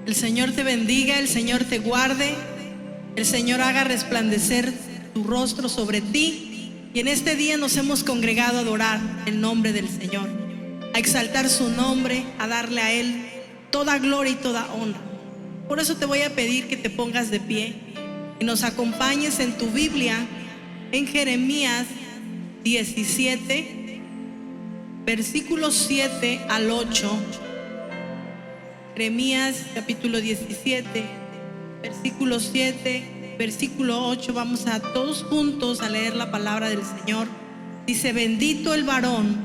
El Señor te bendiga, el Señor te guarde, el Señor haga resplandecer tu rostro sobre ti. Y en este día nos hemos congregado a adorar el nombre del Señor, a exaltar su nombre, a darle a Él toda gloria y toda honra. Por eso te voy a pedir que te pongas de pie y nos acompañes en tu Biblia en Jeremías 17, versículos 7 al 8. Jeremías capítulo 17, versículo 7, versículo 8. Vamos a todos juntos a leer la palabra del Señor. Dice: bendito el varón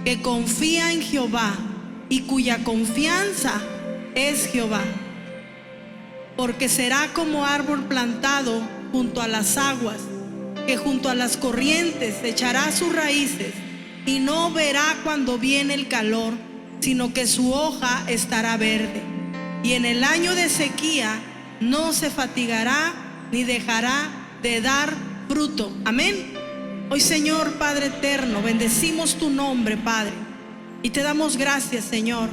que confía en Jehová y cuya confianza es Jehová, porque será como árbol plantado junto a las aguas, que junto a las corrientes echará sus raíces y no verá cuando viene el calor, sino que su hoja estará verde, y en el año de sequía no se fatigará ni dejará de dar fruto. Amén. Hoy, Señor Padre eterno, bendecimos tu nombre, Padre, y te damos gracias, Señor,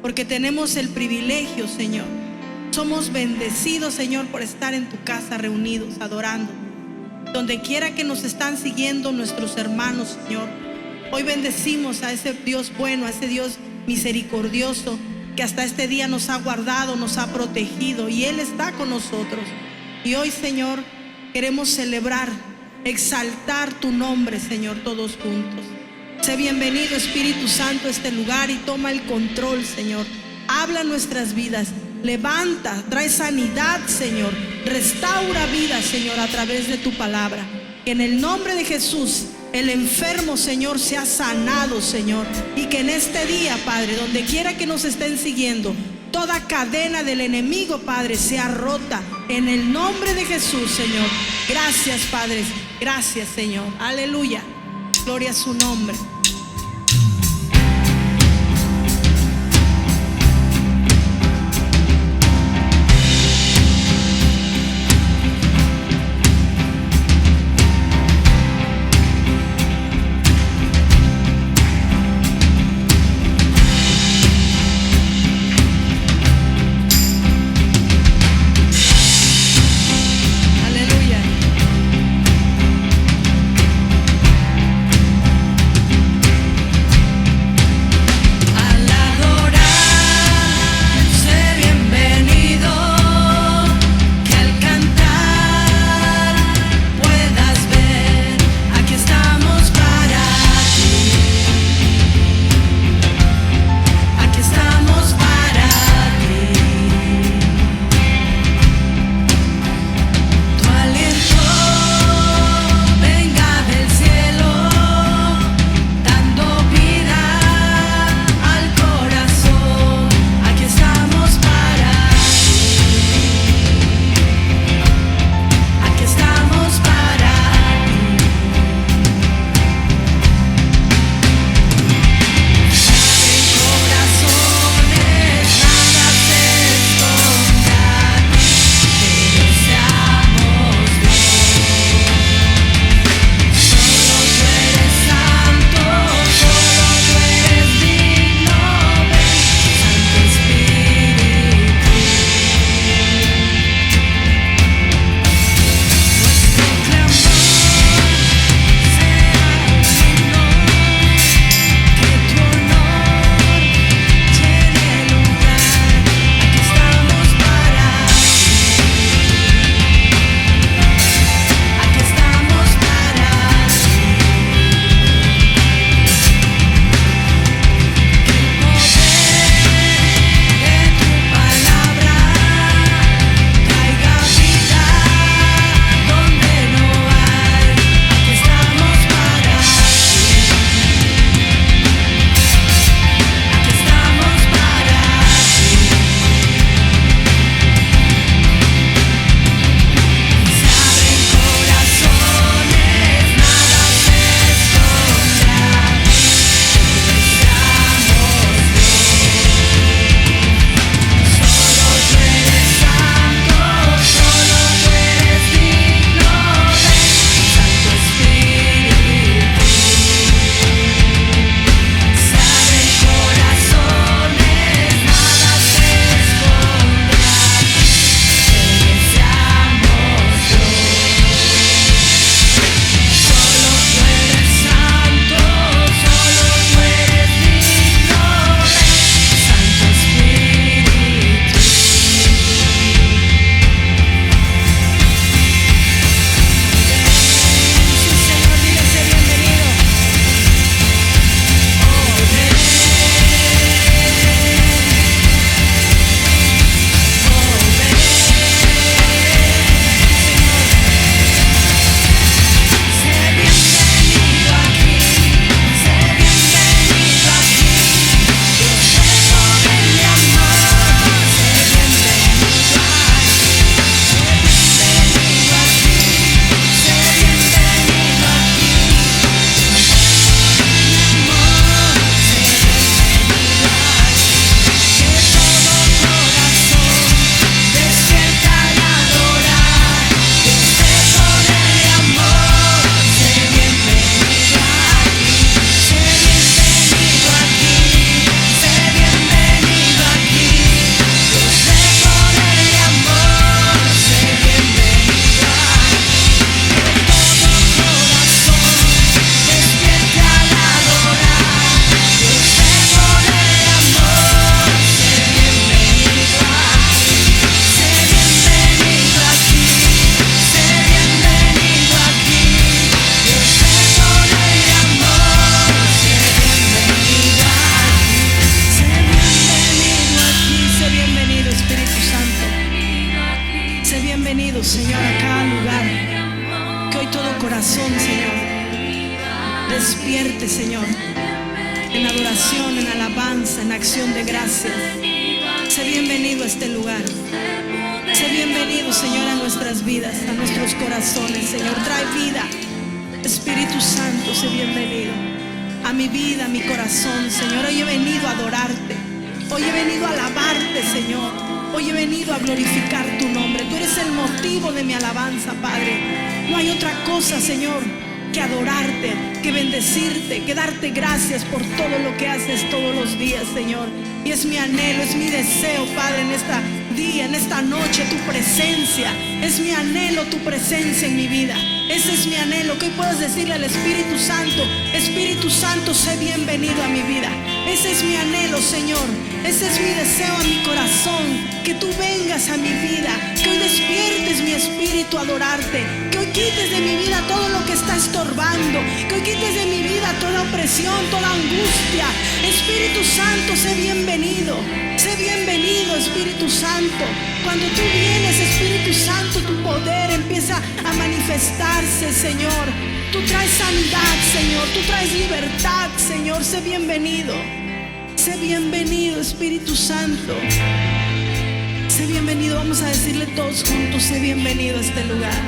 porque tenemos el privilegio, Señor. Somos bendecidos, Señor, por estar en tu casa reunidos, adorando. Donde quiera que nos están siguiendo nuestros hermanos, Señor, hoy bendecimos a ese Dios bueno, a ese Dios misericordioso, que hasta este día nos ha guardado, nos ha protegido, y Él está con nosotros. Y hoy, Señor, queremos celebrar, exaltar tu nombre, Señor, todos juntos. Sé bienvenido, Espíritu Santo, a este lugar, y toma el control, Señor. Habla nuestras vidas, levanta, trae sanidad, Señor, restaura vidas, Señor, a través de tu palabra. Que en el nombre de Jesús el enfermo, Señor, sea sanado, Señor. Y que en este día, Padre, donde quiera que nos estén siguiendo, toda cadena del enemigo, Padre, sea rota en el nombre de Jesús, Señor. Gracias, Padre. Gracias, Señor. Aleluya. Gloria a su nombre. bienvenido, Señor, a cada lugar. Que hoy todo corazón, Señor, despierte, Señor, en adoración, en alabanza, en acción de gracias. Sé bienvenido a este lugar. Sé bienvenido, Señor, a nuestras vidas, a nuestros corazones, Señor. Trae vida. Espíritu Santo, sé bienvenido a mi vida, a mi corazón, Señor. Hoy he venido a adorarte. Hoy he venido a alabarte, Señor. Hoy he venido a glorificar tu nombre. Tú eres el motivo de mi alabanza, Padre. No hay otra cosa, Señor, que adorarte, que bendecirte, que darte gracias por todo lo que haces todos los días, Señor. Y es mi anhelo, es mi deseo, Padre, en esta día, en esta noche, tu presencia. Es mi anhelo, tu presencia en mi vida. Ese es mi anhelo, que hoy puedas decirle al Espíritu Santo: Espíritu Santo, sé bienvenido a mi vida. Ese es mi anhelo, Señor. Ese es mi deseo a mi corazón, que tú vengas a mi vida, que hoy despiertes mi espíritu a adorarte, que hoy quites de mi vida todo lo que está estorbando, que hoy quites de mi vida toda opresión, toda angustia. Espíritu Santo, sé bienvenido. Sé bienvenido, Espíritu Santo. Cuando tú vienes, Espíritu Santo, tu poder empieza a manifestarse, Señor. Tú traes sanidad, Señor. Tú traes libertad, Señor. Sé bienvenido. Sé bienvenido, Espíritu Santo. Sé bienvenido. Vamos a decirle todos juntos: sé bienvenido a este lugar.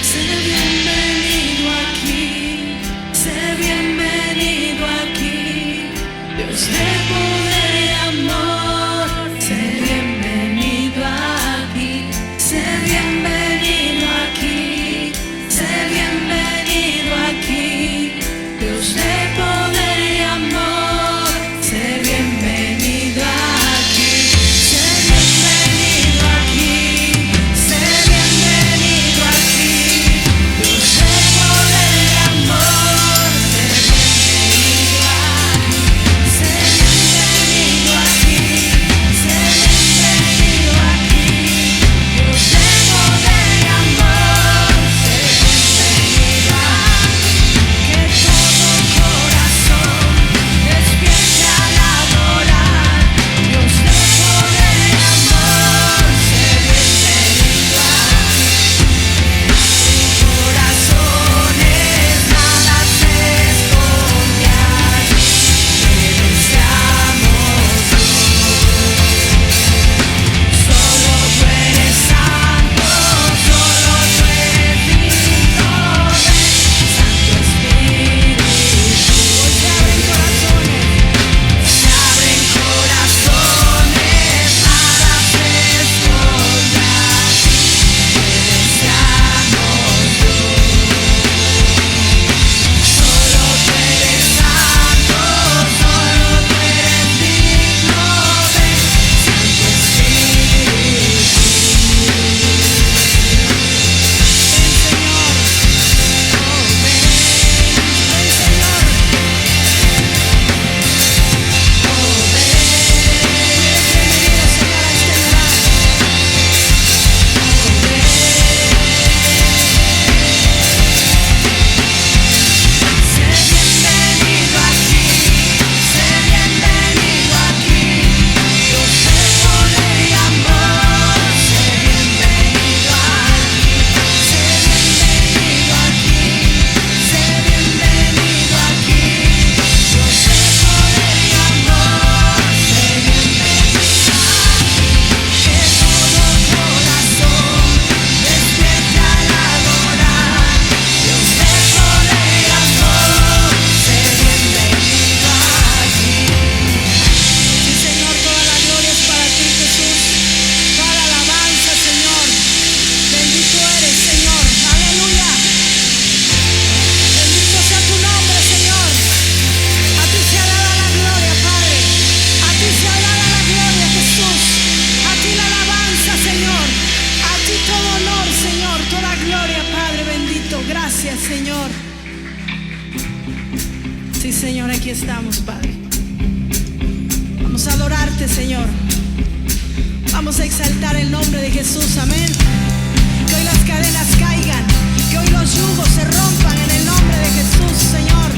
Sé bienvenido aquí. Sé bienvenido aquí. Dios de poder y amor. Sé bienvenido aquí. Sé bienvenido aquí. Sé bienvenido aquí. Dios de poder y amor. Aquí estamos, Padre. Vamos a adorarte, Señor. Vamos a exaltar el nombre de Jesús, amén. Que hoy las cadenas caigan, que hoy los yugos se rompan en el nombre de Jesús, Señor.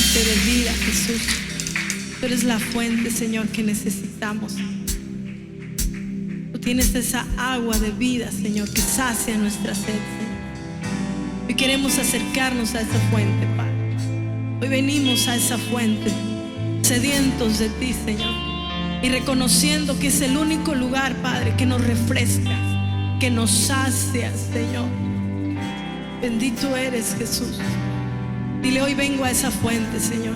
fuente de vida, Jesús. Tú eres la fuente, Señor, que necesitamos. Tú tienes esa agua de vida, Señor, que sacia nuestra sed, Señor. Hoy queremos acercarnos a esa fuente, Padre. Hoy venimos a esa fuente, sedientos de ti, Señor, y reconociendo que es el único lugar, Padre, que nos refresca, que nos sacia, Señor. Bendito eres, Jesús. Dile: hoy vengo a esa fuente, Señor.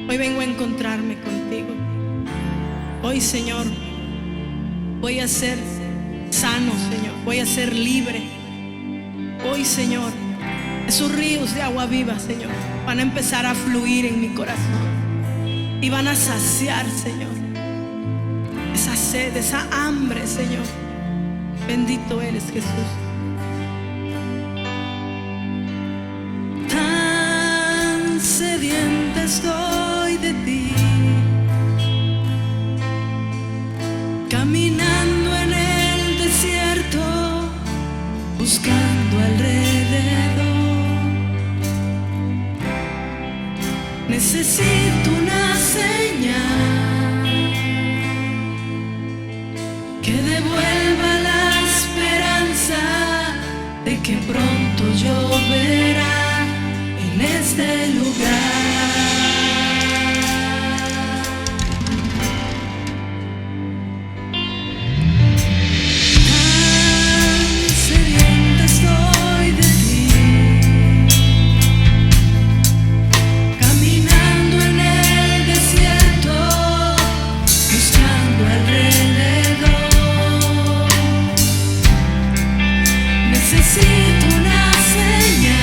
Hoy vengo a encontrarme contigo. Hoy, Señor, voy a ser sano, Señor. Voy a ser libre. Hoy, Señor, esos ríos de agua viva, Señor, van a empezar a fluir en mi corazón y van a saciar, Señor, esa sed, esa hambre, Señor. Bendito eres, Jesús. Tan sedienta estoy de ti, caminando en el desierto, buscando alrededor. Necesito una señal que devuelva la esperanza de que pronto lloverá en este lugar. Necesito una señal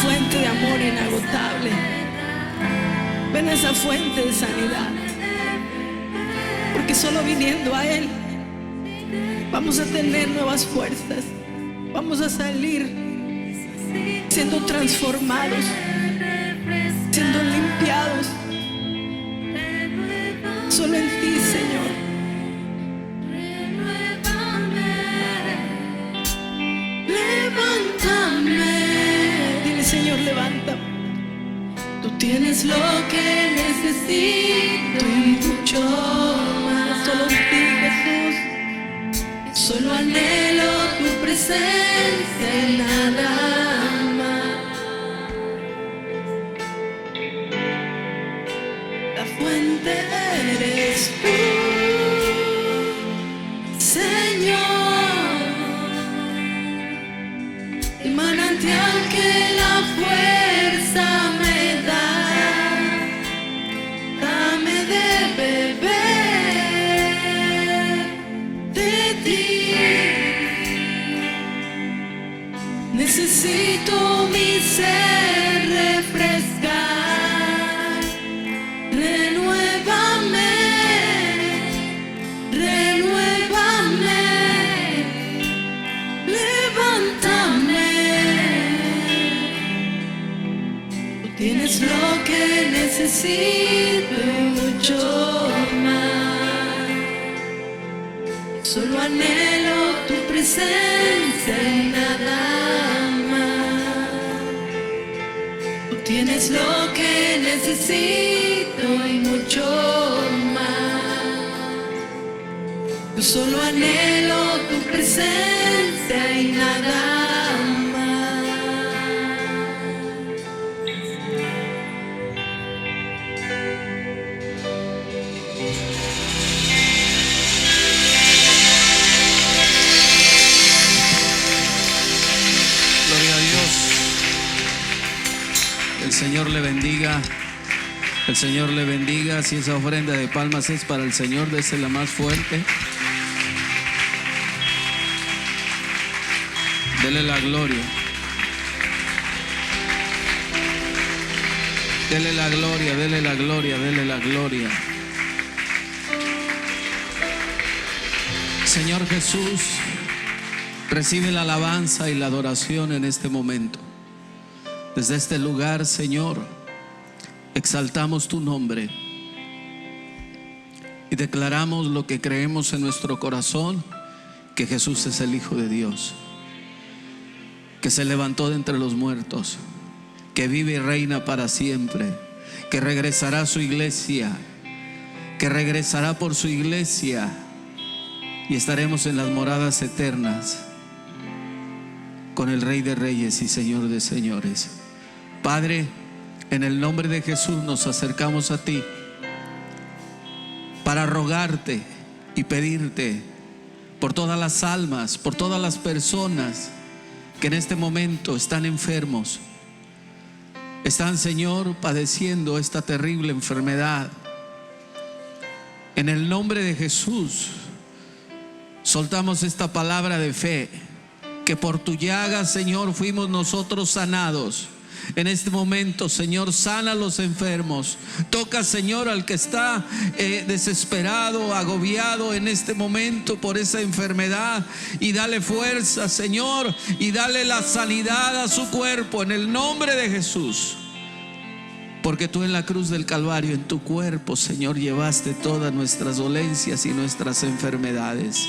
fuente de amor inagotable. Ven a esa fuente de sanidad. Porque solo viniendo a Él vamos a tener nuevas fuerzas. Vamos a salir siendo transformados, siendo limpiados. Solo en ti, Señor. Levántame. Dile, Señor, levántame. Tú tienes lo que necesito y mucho más. Solo en ti, Jesús. Solo anhelo tu presencia y nada más. La fuente eres tú, Señor. El manantial que la fuerza me da. Dame de beber de ti. Necesito mi ser refrescar. Renuévame, renuévame, levántame. Tú tienes lo que necesito y mucho más. Solo anhelo tu presencia y nada más. Tú tienes lo que necesito y mucho más. Yo solo anhelo tu presencia y nada más. Gloria a Dios. El Señor le bendiga. El Señor le bendiga. Si esa ofrenda de palmas es para el Señor, désela más fuerte. Dele la gloria. Dele la gloria, dele la gloria, dele la gloria. Señor Jesús, recibe la alabanza y la adoración en este momento. Desde este lugar, Señor, exaltamos tu nombre y declaramos lo que creemos en nuestro corazón, que Jesús es el Hijo de Dios, que se levantó de entre los muertos, que vive y reina para siempre, que regresará a su iglesia, que regresará por su iglesia y estaremos en las moradas eternas con el Rey de Reyes y Señor de Señores. Padre, en el nombre de Jesús nos acercamos a ti para rogarte y pedirte por todas las almas, por todas las personas que en este momento están enfermos, están, Señor, padeciendo esta terrible enfermedad. En el nombre de Jesús soltamos esta palabra de fe, que por tu llaga, Señor, fuimos nosotros sanados. En este momento, Señor, sana a los enfermos. Toca, Señor, al que está desesperado, agobiado en este momento por esa enfermedad, y dale fuerza, Señor, y dale la sanidad a su cuerpo en el nombre de Jesús. Porque tú en la cruz del Calvario, en tu cuerpo, Señor, llevaste todas nuestras dolencias y nuestras enfermedades.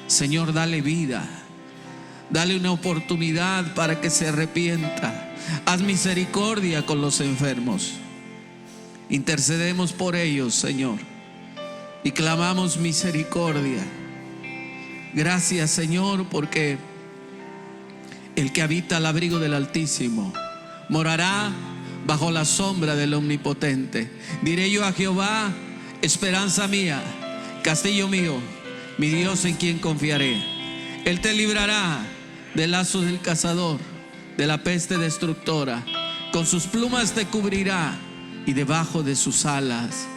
Señor, dale vida, dale una oportunidad para que se arrepienta. Haz misericordia con los enfermos. Intercedemos por ellos, Señor, y clamamos misericordia. Gracias, Señor, porque el que habita al abrigo del Altísimo morará bajo la sombra del Omnipotente. Diré yo a Jehová, esperanza mía, castillo mío, mi Dios en quien confiaré. Él te librará del lazo del cazador, de la peste destructora. Con sus plumas te cubrirá y debajo de sus alas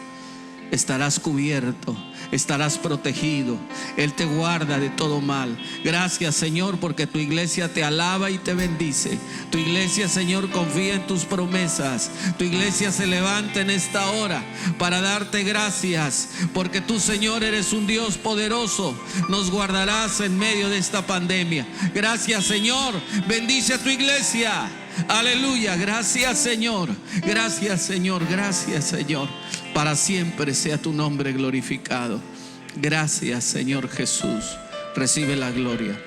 estarás cubierto, estarás protegido. Él te guarda de todo mal. Gracias, Señor, porque tu iglesia te alaba y te bendice. Tu iglesia, Señor, confía en tus promesas. Tu iglesia se levanta en esta hora para darte gracias, porque tú, Señor, eres un Dios poderoso. Nos guardarás en medio de esta pandemia. Gracias, Señor. Bendice a tu iglesia. Aleluya. Gracias, Señor. Gracias, Señor. Gracias, Señor. Para siempre sea tu nombre glorificado. Gracias, Señor Jesús. Recibe la gloria,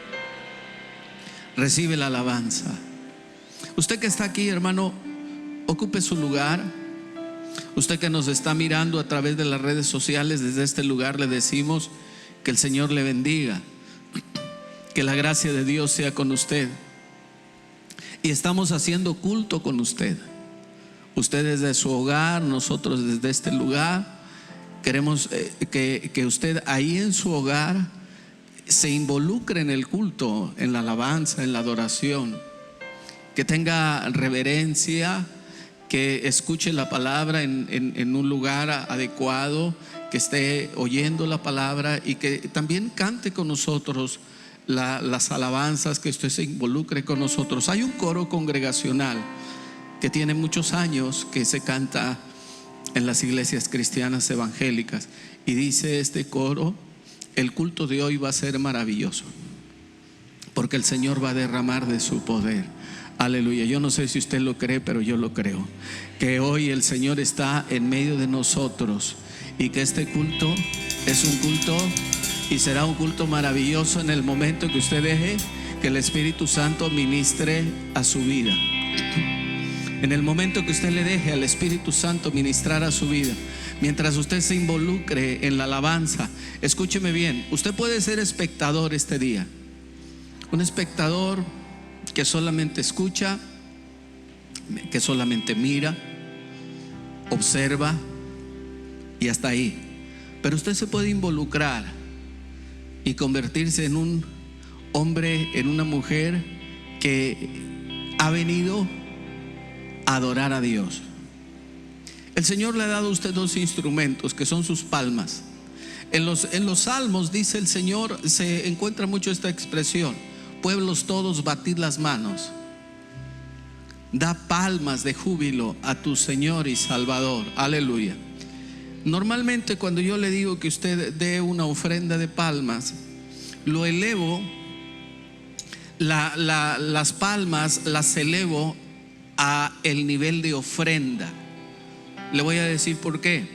recibe la alabanza. Usted que está aquí, hermano, ocupe su lugar. Usted que nos está mirando a través de las redes sociales, desde este lugar le decimos que el Señor le bendiga, que la gracia de Dios sea con usted. Y estamos haciendo culto con usted. Usted desde su hogar, nosotros desde este lugar. Queremos que usted ahí en su hogar se involucre en el culto, en la alabanza, en la adoración. Que tenga reverencia, que escuche la palabra en un lugar adecuado, que esté oyendo la palabra y que también cante con nosotros las alabanzas, que usted se involucre con nosotros. Hay un coro congregacional que tiene muchos años que se canta en las iglesias cristianas evangélicas, y dice este coro: el culto de hoy va a ser maravilloso, porque el Señor va a derramar de su poder. Aleluya. Yo no sé si usted lo cree, pero yo lo creo, que hoy el Señor está en medio de nosotros, y que este culto es un culto, y será un culto maravilloso en el momento que usted deje que el Espíritu Santo ministre a su vida. En el momento que usted le deje al Espíritu Santo ministrar a su vida, mientras usted se involucre en la alabanza, escúcheme bien, usted puede ser espectador este día. Un espectador que solamente escucha, que solamente mira, observa y hasta ahí. Pero usted se puede involucrar y convertirse en un hombre, en una mujer que ha venido a adorar a Dios. El Señor le ha dado a usted dos instrumentos, que son sus palmas. En los salmos, dice el Señor, se encuentra mucho esta expresión: pueblos todos, batid las manos, da palmas de júbilo a tu Señor y Salvador. Aleluya. Normalmente cuando yo le digo que usted dé una ofrenda de palmas, lo elevo, las palmas las elevo a el nivel de ofrenda. Le voy a decir por qué.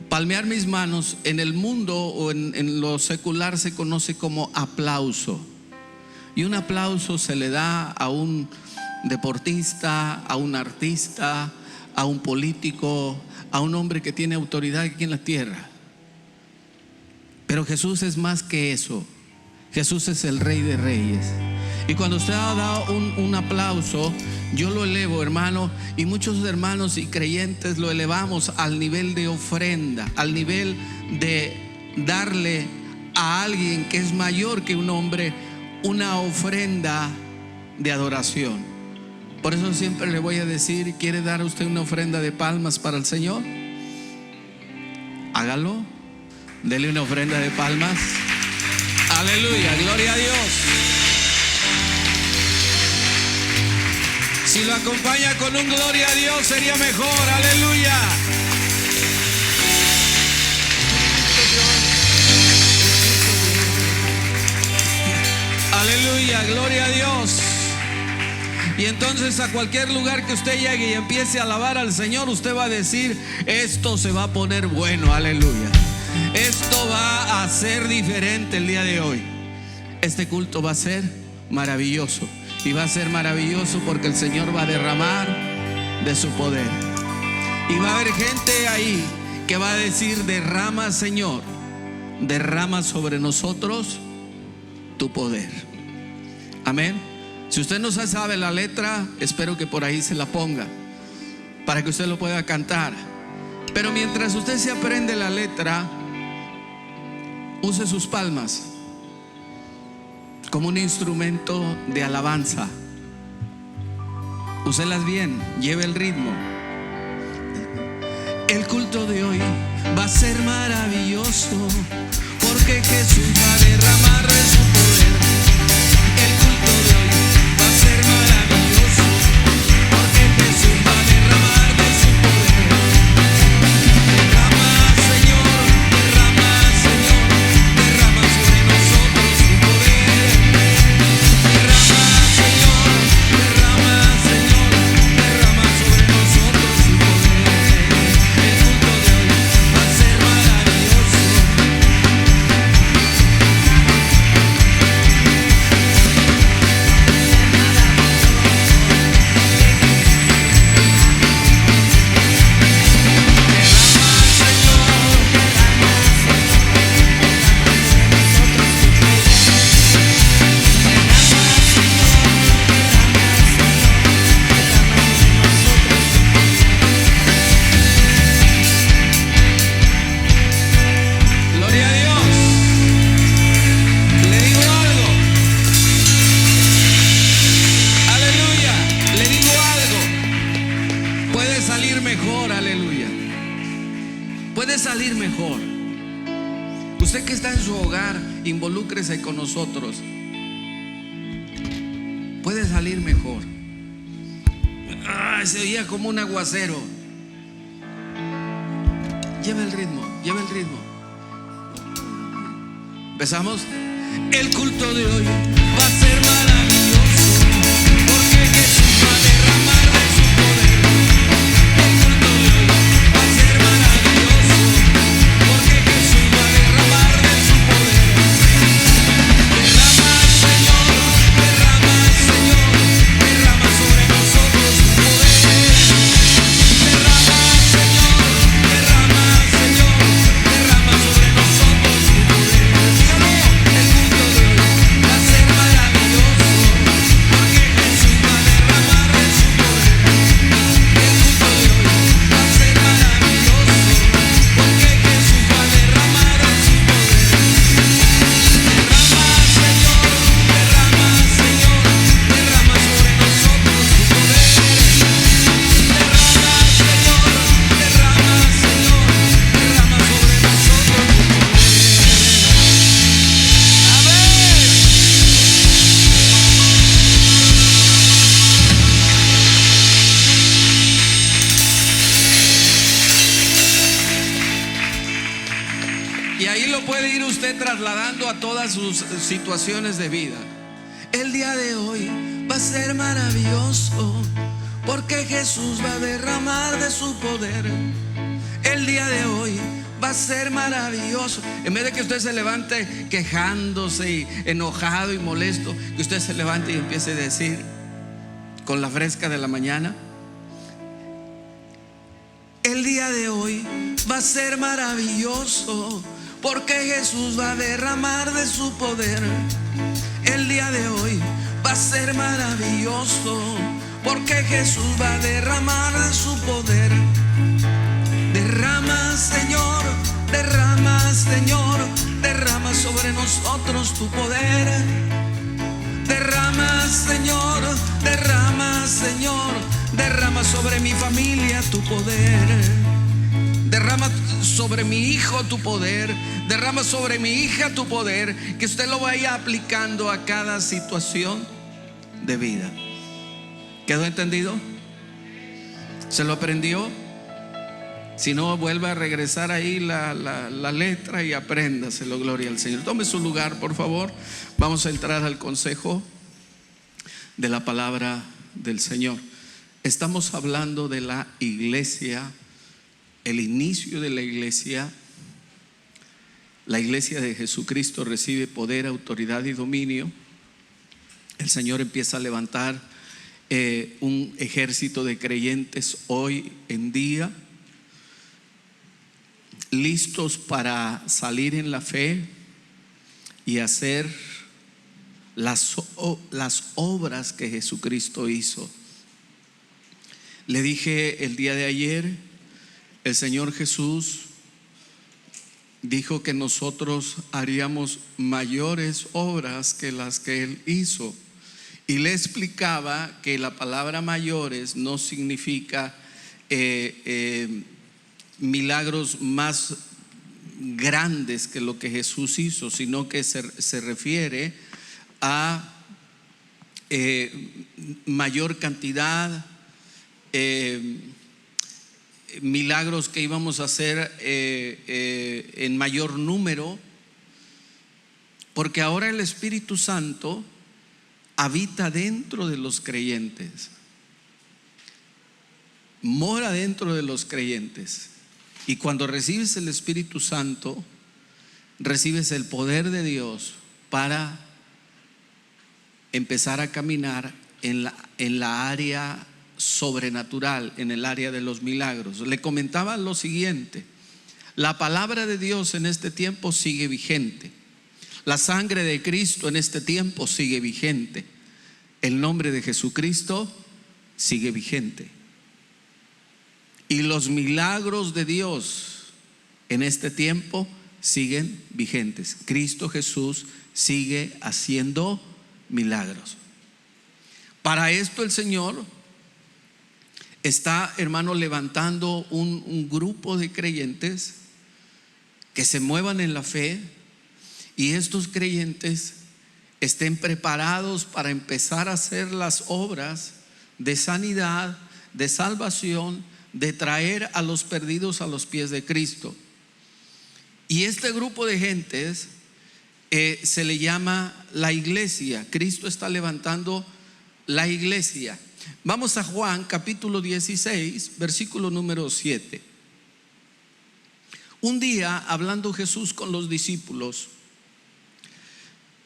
Palmear mis manos en el mundo o en lo secular se conoce como aplauso. Y un aplauso se le da a un deportista, a un artista, a un político, a un hombre que tiene autoridad aquí en la tierra. Pero Jesús es más que eso. Jesús es el Rey de Reyes. Y cuando usted ha dado un aplauso, yo lo elevo, hermano, y muchos hermanos y creyentes lo elevamos al nivel de ofrenda, al nivel de darle a alguien que es mayor que un hombre una ofrenda de adoración. Por eso siempre le voy a decir: ¿quiere dar a usted una ofrenda de palmas para el Señor? Hágalo, dele una ofrenda de palmas. Aleluya, gloria a Dios. Si lo acompaña con un gloria a Dios sería mejor. Aleluya. Aleluya, gloria a Dios. Y entonces a cualquier lugar que usted llegue y empiece a alabar al Señor, usted va a decir: esto se va a poner bueno. Aleluya. Esto va a ser diferente el día de hoy. Este culto va a ser maravilloso. Y va a ser maravilloso porque el Señor va a derramar de su poder. Y va a haber gente ahí que va a decir: derrama, Señor, derrama sobre nosotros tu poder. Amén. Si usted no sabe la letra, espero que por ahí se la ponga para que usted lo pueda cantar. Pero mientras usted se aprende la letra, use sus palmas como un instrumento de alabanza. Úselas bien, lleve el ritmo. El culto de hoy va a ser maravilloso, porque Jesús va a derramar de su poder. El culto de hoy va a ser maravilloso, porque Jesús va a derramar de su poder. Derrama, Señor, derrama, Señor, derrama sobre nosotros tu poder. Derrama, Señor, derrama, Señor, derrama sobre nosotros tu poder. El culto de hoy va a ser maravilloso. Gloria a Dios. Le digo algo. Aleluya. Le digo algo. Puede salir mejor, aleluya. Puede salir mejor. Usted que está en su hogar, involúcrese con nosotros. Puede salir mejor. Se oía como un aguacero. Lleva el ritmo, lleva el ritmo. Empezamos. El culto de hoy va a ser maravilloso, porque Jesús va a derramar de su poder. El culto de hoy va a ser maravilloso, porque Jesús va a derramar de su poder. Derrama, Señor, derrama, Señor, derrama sobre nosotros tu poder. Derrama, Señor, derrama, Señor, derrama sobre nosotros tu poder. Dígalo. El culto de hoy va a ser maravilloso, porque Jesús va a derramar de su poder. El culto de hoy va a ser maravilloso, porque Jesús va a derramar de su poder. Derrama, Señor, derrama, Señor, derrama sobre nosotros tu poder. Derrama, Señor, derrama, Señor, derrama sobre nosotros tu poder. Amén. Y ahí lo puede ir usted trasladando a todas sus situaciones de vida. El día de hoy va a ser maravilloso, porque Jesús va a derramar de su poder. El día de hoy va a ser maravilloso. En vez de que usted se levante quejándose y enojado y molesto, que usted se levante y empiece a decir con la fresca de la mañana: el día de hoy va a ser maravilloso, porque Jesús va a derramar de su poder. El día de hoy va a ser maravilloso, porque Jesús va a derramar de su poder. Derrama, Señor, derrama, Señor, derrama sobre nosotros tu poder. Derrama, Señor, derrama, Señor, derrama sobre mi familia tu poder. Derrama sobre mi hijo tu poder. Derrama sobre mi hija tu poder. Que usted lo vaya aplicando a cada situación de vida. ¿Quedó entendido? ¿Se lo aprendió? Si no, vuelva a regresar ahí la letra y apréndaselo. Gloria al Señor. Tome su lugar, por favor. Vamos a entrar al consejo de la palabra del Señor. Estamos hablando de la iglesia, el inicio de la iglesia. La iglesia de Jesucristo recibe poder, autoridad y dominio. El Señor empieza a levantar un ejército de creyentes hoy en día, listos para salir en la fe y hacer las obras que Jesucristo hizo. Le dije el día de ayer, el Señor Jesús dijo que nosotros haríamos mayores obras que las que Él hizo. Y le explicaba que la palabra mayores no significa milagros más grandes que lo que Jesús hizo, sino que se refiere a mayor cantidad, milagros que íbamos a hacer en mayor número, porque ahora el Espíritu Santo habita dentro de los creyentes, mora dentro de los creyentes. Y cuando recibes el Espíritu Santo, recibes el poder de Dios para empezar a caminar en la área sobrenatural, en el área de los milagros. Le comentaba lo siguiente: la palabra de Dios en este tiempo sigue vigente. La sangre de Cristo en este tiempo sigue vigente. El nombre de Jesucristo sigue vigente. Y los milagros de Dios en este tiempo siguen vigentes. Cristo Jesús sigue haciendo milagros. Para esto el Señor está, hermano, levantando un grupo de creyentes que se muevan en la fe, y estos creyentes estén preparados para empezar a hacer las obras de sanidad, de salvación, de traer a los perdidos a los pies de Cristo. Y este grupo de gentes se le llama la iglesia. Cristo está levantando la iglesia. Vamos a Juan capítulo 16, versículo número 7. Un día, hablando Jesús con los discípulos,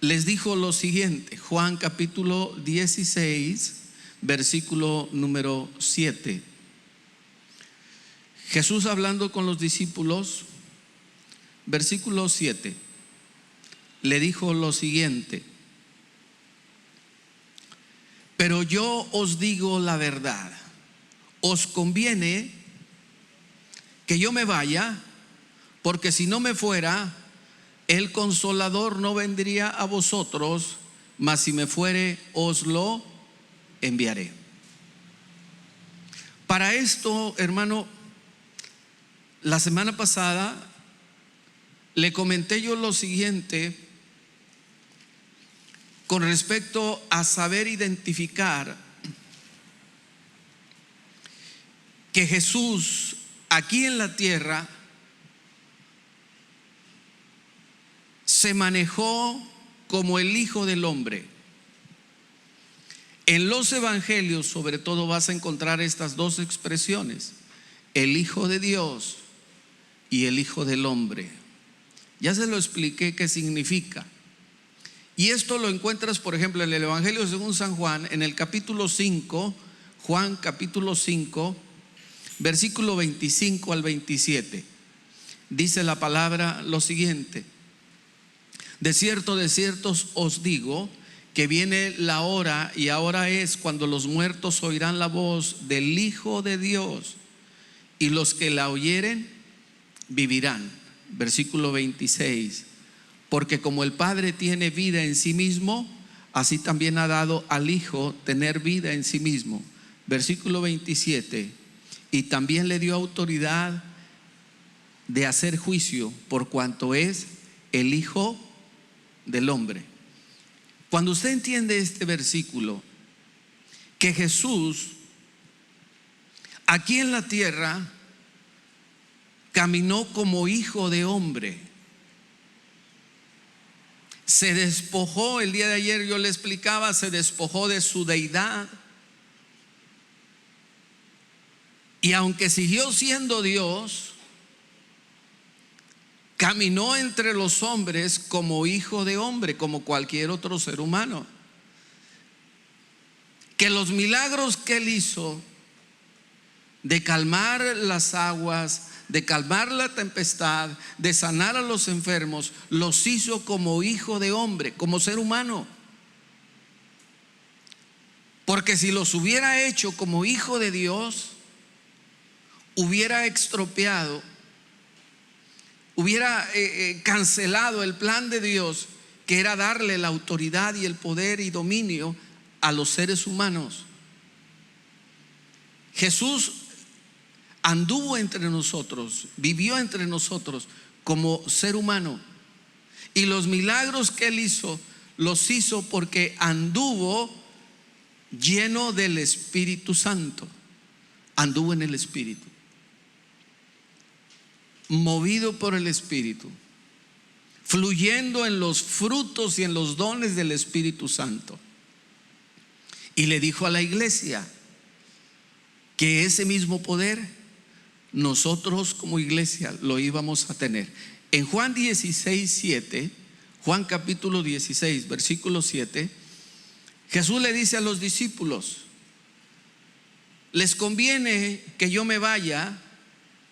les dijo lo siguiente. Juan capítulo 16, versículo número 7. Jesús hablando con los discípulos, versículo 7, le dijo lo siguiente: pero yo os digo la verdad, os conviene que yo me vaya, porque si no me fuera, el Consolador no vendría a vosotros, mas si me fuere, os lo enviaré. Para esto, hermano, la semana pasada le comenté yo lo siguiente con respecto a saber identificar que Jesús aquí en la tierra se manejó como el Hijo del Hombre. En los evangelios sobre todo vas a encontrar estas dos expresiones: el Hijo de Dios y el Hijo del Hombre. Ya se lo expliqué qué significa. Y esto lo encuentras, por ejemplo, en el Evangelio según San Juan, en el capítulo 5, Juan capítulo 5, versículo 25 al 27. Dice la palabra lo siguiente: de cierto os digo, que viene la hora, y ahora es, cuando los muertos oirán la voz del Hijo de Dios, y los que la oyeren vivirán. Versículo 26: porque como el Padre tiene vida en sí mismo, así también ha dado al Hijo tener vida en sí mismo. Versículo 27: y también le dio autoridad de hacer juicio, por cuanto es el Hijo del Hombre. Cuando usted entiende este versículo, que Jesús aquí en la tierra caminó como Hijo de Hombre, se despojó, el día de ayer yo le explicaba, se despojó de su deidad, y aunque siguió siendo Dios, caminó entre los hombres como Hijo de Hombre, como cualquier otro ser humano. Que los milagros que Él hizo de calmar las aguas, de calmar la tempestad, de sanar a los enfermos, los hizo como Hijo de Hombre, como ser humano. Porque si los hubiera hecho como Hijo de Dios, hubiera estropeado, hubiera cancelado el plan de Dios, que era darle la autoridad y el poder y dominio a los seres humanos. Jesús anduvo entre nosotros, vivió entre nosotros como ser humano. Y los milagros que Él hizo, los hizo porque anduvo lleno del Espíritu Santo. Anduvo en el Espíritu, movido por el Espíritu, fluyendo en los frutos y en los dones del Espíritu Santo. Y le dijo a la iglesia que ese mismo poder nosotros como iglesia lo íbamos a tener. En Juan 16:7, Juan capítulo 16, versículo 7, Jesús le dice a los discípulos: les conviene que yo me vaya,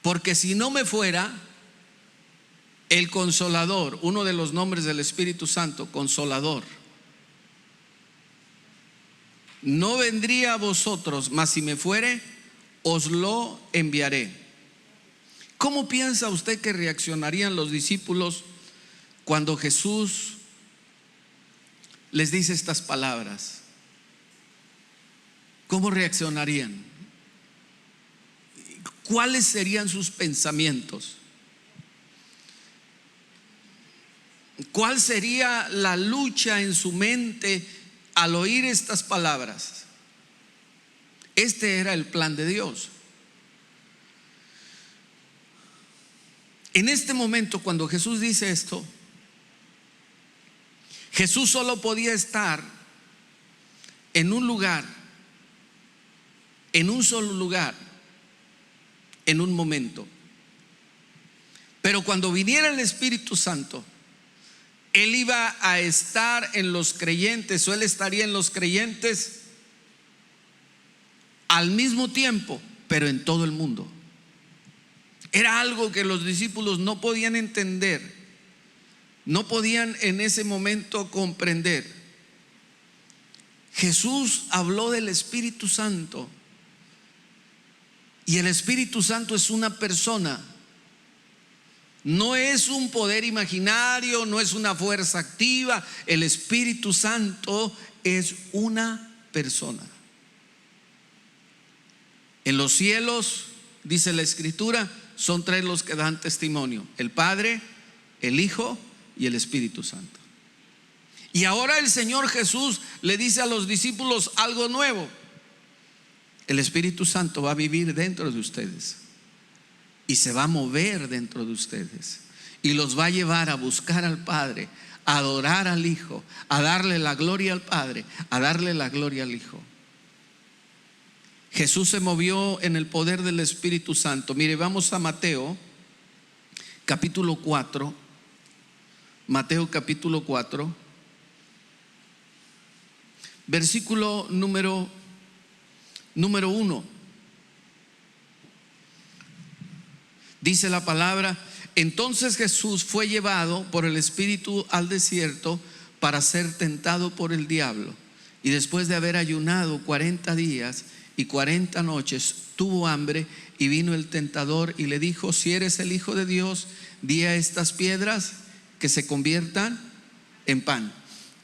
porque si no me fuera, el Consolador, uno de los nombres del Espíritu Santo, Consolador, no vendría a vosotros, mas si me fuere, os lo enviaré. ¿Cómo piensa usted que reaccionarían los discípulos cuando Jesús les dice estas palabras? ¿Cómo reaccionarían? ¿Cuáles serían sus pensamientos? ¿Cuál sería la lucha en su mente al oír estas palabras? Este era el plan de Dios. En este momento, cuando Jesús dice esto, Jesús solo podía estar en un lugar, en un solo lugar, en un momento. Pero cuando viniera el Espíritu Santo, Él iba a estar en los creyentes, o Él estaría en los creyentes al mismo tiempo, pero en todo el mundo. Era algo que los discípulos no podían entender, no podían en ese momento comprender. Jesús habló del Espíritu Santo, y el Espíritu Santo es una persona. No es un poder imaginario, no es una fuerza activa. El Espíritu Santo es una persona. En los cielos, dice la Escritura, son tres los que dan testimonio: el Padre, el Hijo y el Espíritu Santo. Y ahora el Señor Jesús le dice a los discípulos algo nuevo: el Espíritu Santo va a vivir dentro de ustedes y se va a mover dentro de ustedes y los va a llevar a buscar al Padre, a adorar al Hijo, a darle la gloria al Padre, a darle la gloria al Hijo. Jesús se movió en el poder del Espíritu Santo. Mire, vamos a Mateo capítulo 4. Mateo capítulo 4, versículo número 1. Dice la palabra: entonces Jesús fue llevado por el Espíritu al desierto para ser tentado por el diablo. Y después de haber ayunado 40 días y 40 noches, tuvo hambre, y vino el tentador y le dijo: si eres el Hijo de Dios, di a estas piedras que se conviertan en pan.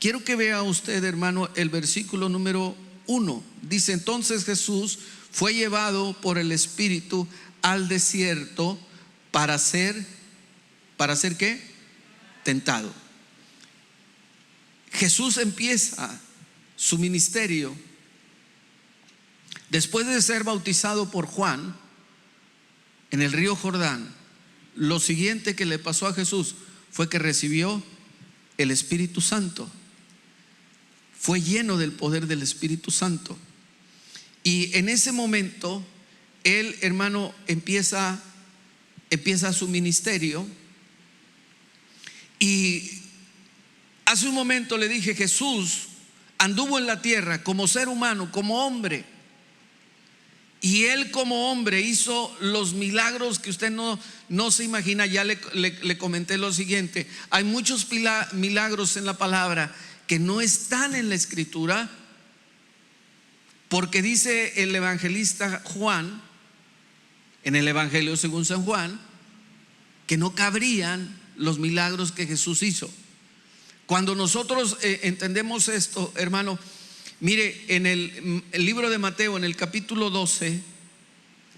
Quiero que vea usted, hermano, el versículo número 1. Dice: entonces Jesús fue llevado por el Espíritu al desierto para ser ¿qué? Tentado. Jesús empieza su ministerio después de ser bautizado por Juan en el río Jordán. Lo siguiente que le pasó a Jesús fue que recibió el Espíritu Santo. Fue lleno del poder del Espíritu Santo. Y en ese momento él, hermano, empieza su ministerio. Y hace un momento le dije: Jesús anduvo en la tierra como ser humano, como hombre. Y Él como hombre hizo los milagros que usted no se imagina. Ya le comenté lo siguiente: hay muchos milagros en la palabra que no están en la Escritura, porque dice el evangelista Juan, en el Evangelio según San Juan, que no cabrían los milagros que Jesús hizo. Cuando nosotros entendemos esto, hermano, mire, en el libro de Mateo, en el capítulo 12,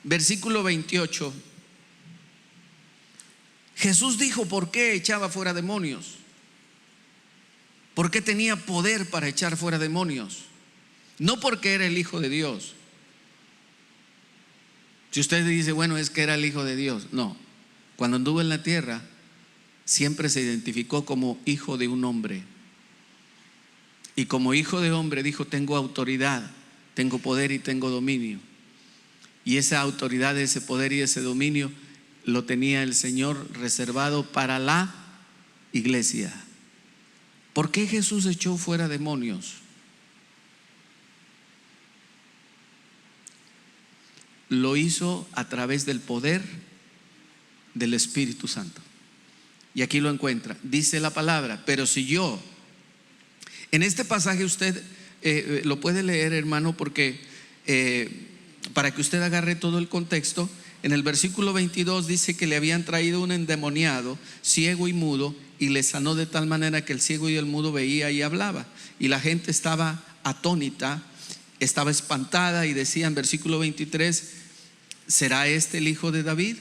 versículo 28. Jesús dijo por qué echaba fuera demonios, por qué tenía poder para echar fuera demonios. No porque era el Hijo de Dios. Si usted dice, bueno, es que era el Hijo de Dios. No, cuando anduvo en la tierra siempre se identificó como hijo de un hombre. Y como hijo de hombre dijo, tengo autoridad, tengo poder y tengo dominio. Y esa autoridad, ese poder y ese dominio lo tenía el Señor reservado para la iglesia. ¿Por qué Jesús echó fuera demonios? Lo hizo a través del poder del Espíritu Santo. Y aquí lo encuentra. Dice la palabra, pero si yo, en este pasaje usted lo puede leer, hermano, porque para que usted agarre todo el contexto. En el versículo 22 dice que le habían traído un endemoniado, ciego y mudo, y le sanó de tal manera que el ciego y el mudo veía y hablaba. Y la gente estaba atónita, estaba espantada, y decía en versículo 23, ¿será este el hijo de David?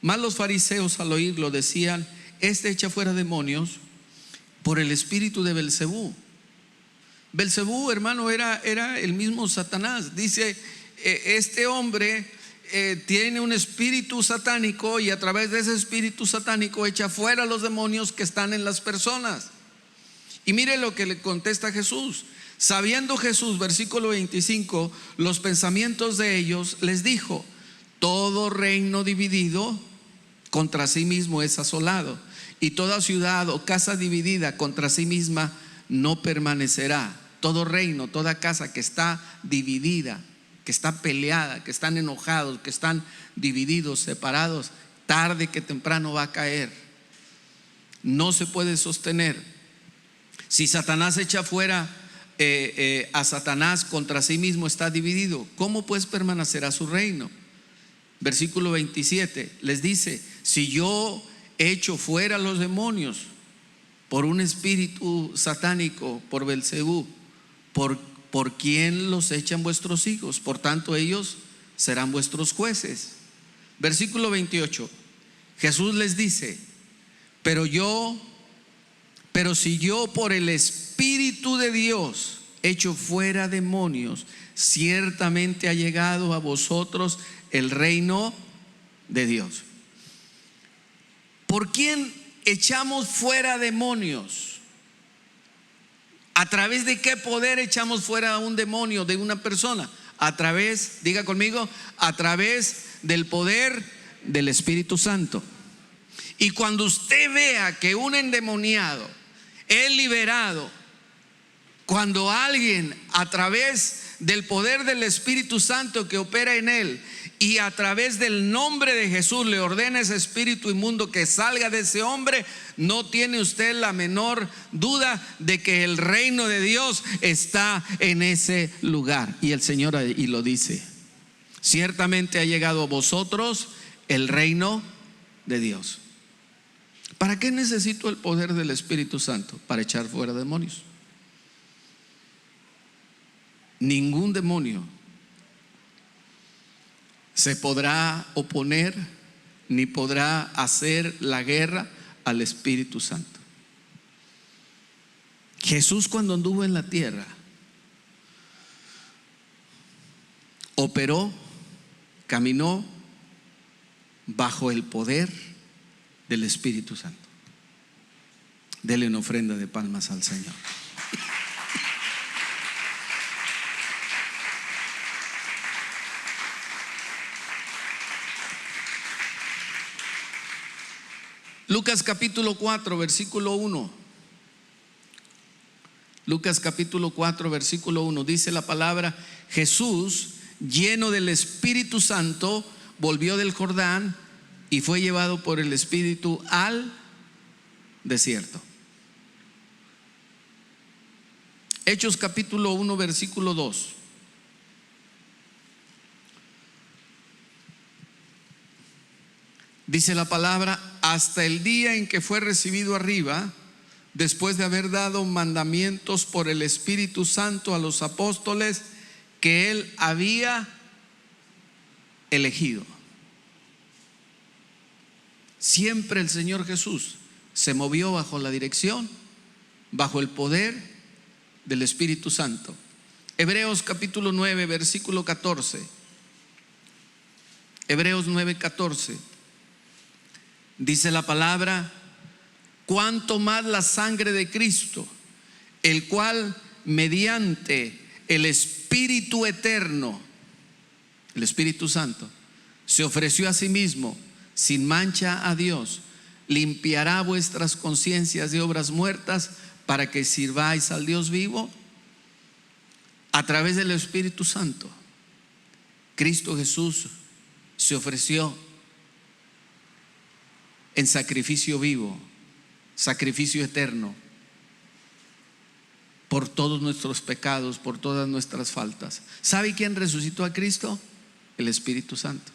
Mas los fariseos al oírlo decían, este echa fuera demonios por el espíritu de Belcebú. Belcebú, hermano, era el mismo Satanás. Dice, este hombre tiene un espíritu satánico, y a través de ese espíritu satánico echa fuera los demonios que están en las personas. Y mire lo que le contesta Jesús. Sabiendo Jesús, versículo 25, los pensamientos de ellos, les dijo, todo reino dividido contra sí mismo es asolado, y toda ciudad o casa dividida contra sí misma no permanecerá. Todo reino, toda casa que está dividida, que está peleada, que están enojados, que están divididos, separados, tarde que temprano va a caer. No se puede sostener. Si Satanás echa fuera a Satanás, contra sí mismo está dividido. ¿Cómo pues permanecerá su reino? Versículo 27 les dice, si yo echo fuera los demonios por un espíritu satánico, por Belcebú, ¿por quién los echan vuestros hijos? Por tanto ellos serán vuestros jueces. Versículo 28, Jesús les dice, pero si yo por el Espíritu de Dios echo fuera demonios, ciertamente ha llegado a vosotros el reino de Dios. ¿Por quién echamos fuera demonios? ¿A través de qué poder echamos fuera a un demonio de una persona? A través, diga conmigo, a través del poder del Espíritu Santo. Y cuando usted vea que un endemoniado es liberado, cuando alguien a través del poder del Espíritu Santo que opera en él y a través del nombre de Jesús le ordena a ese espíritu inmundo que salga de ese hombre, no tiene usted la menor duda de que el reino de Dios está en ese lugar. Y el Señor ahí lo dice, ciertamente ha llegado a vosotros el reino de Dios. ¿Para qué necesito el poder del Espíritu Santo? Para echar fuera demonios. Ningún demonio se podrá oponer ni podrá hacer la guerra al Espíritu Santo. Jesús, cuando anduvo en la tierra, operó, caminó bajo el poder del Espíritu Santo. Dele una ofrenda de palmas al Señor. Lucas capítulo 4 versículo 1. Lucas capítulo 4 versículo 1 dice la palabra: Jesús, lleno del Espíritu Santo, volvió del Jordán y fue llevado por el Espíritu al desierto. Hechos capítulo 1 versículo 2. Dice la palabra: hasta el día en que fue recibido arriba, después de haber dado mandamientos por el Espíritu Santo a los apóstoles que él había elegido. Siempre el Señor Jesús se movió bajo la dirección, bajo el poder del Espíritu Santo. Hebreos capítulo 9, versículo 14. Hebreos 9, 14. Dice la palabra: cuánto más la sangre de Cristo, el cual mediante el Espíritu eterno, el Espíritu Santo, se ofreció a sí mismo sin mancha a Dios, limpiará vuestras conciencias de obras muertas para que sirváis al Dios vivo. A través del Espíritu Santo, Cristo Jesús se ofreció en sacrificio vivo, sacrificio eterno, por todos nuestros pecados, por todas nuestras faltas. ¿Sabe quién resucitó a Cristo? El Espíritu Santo.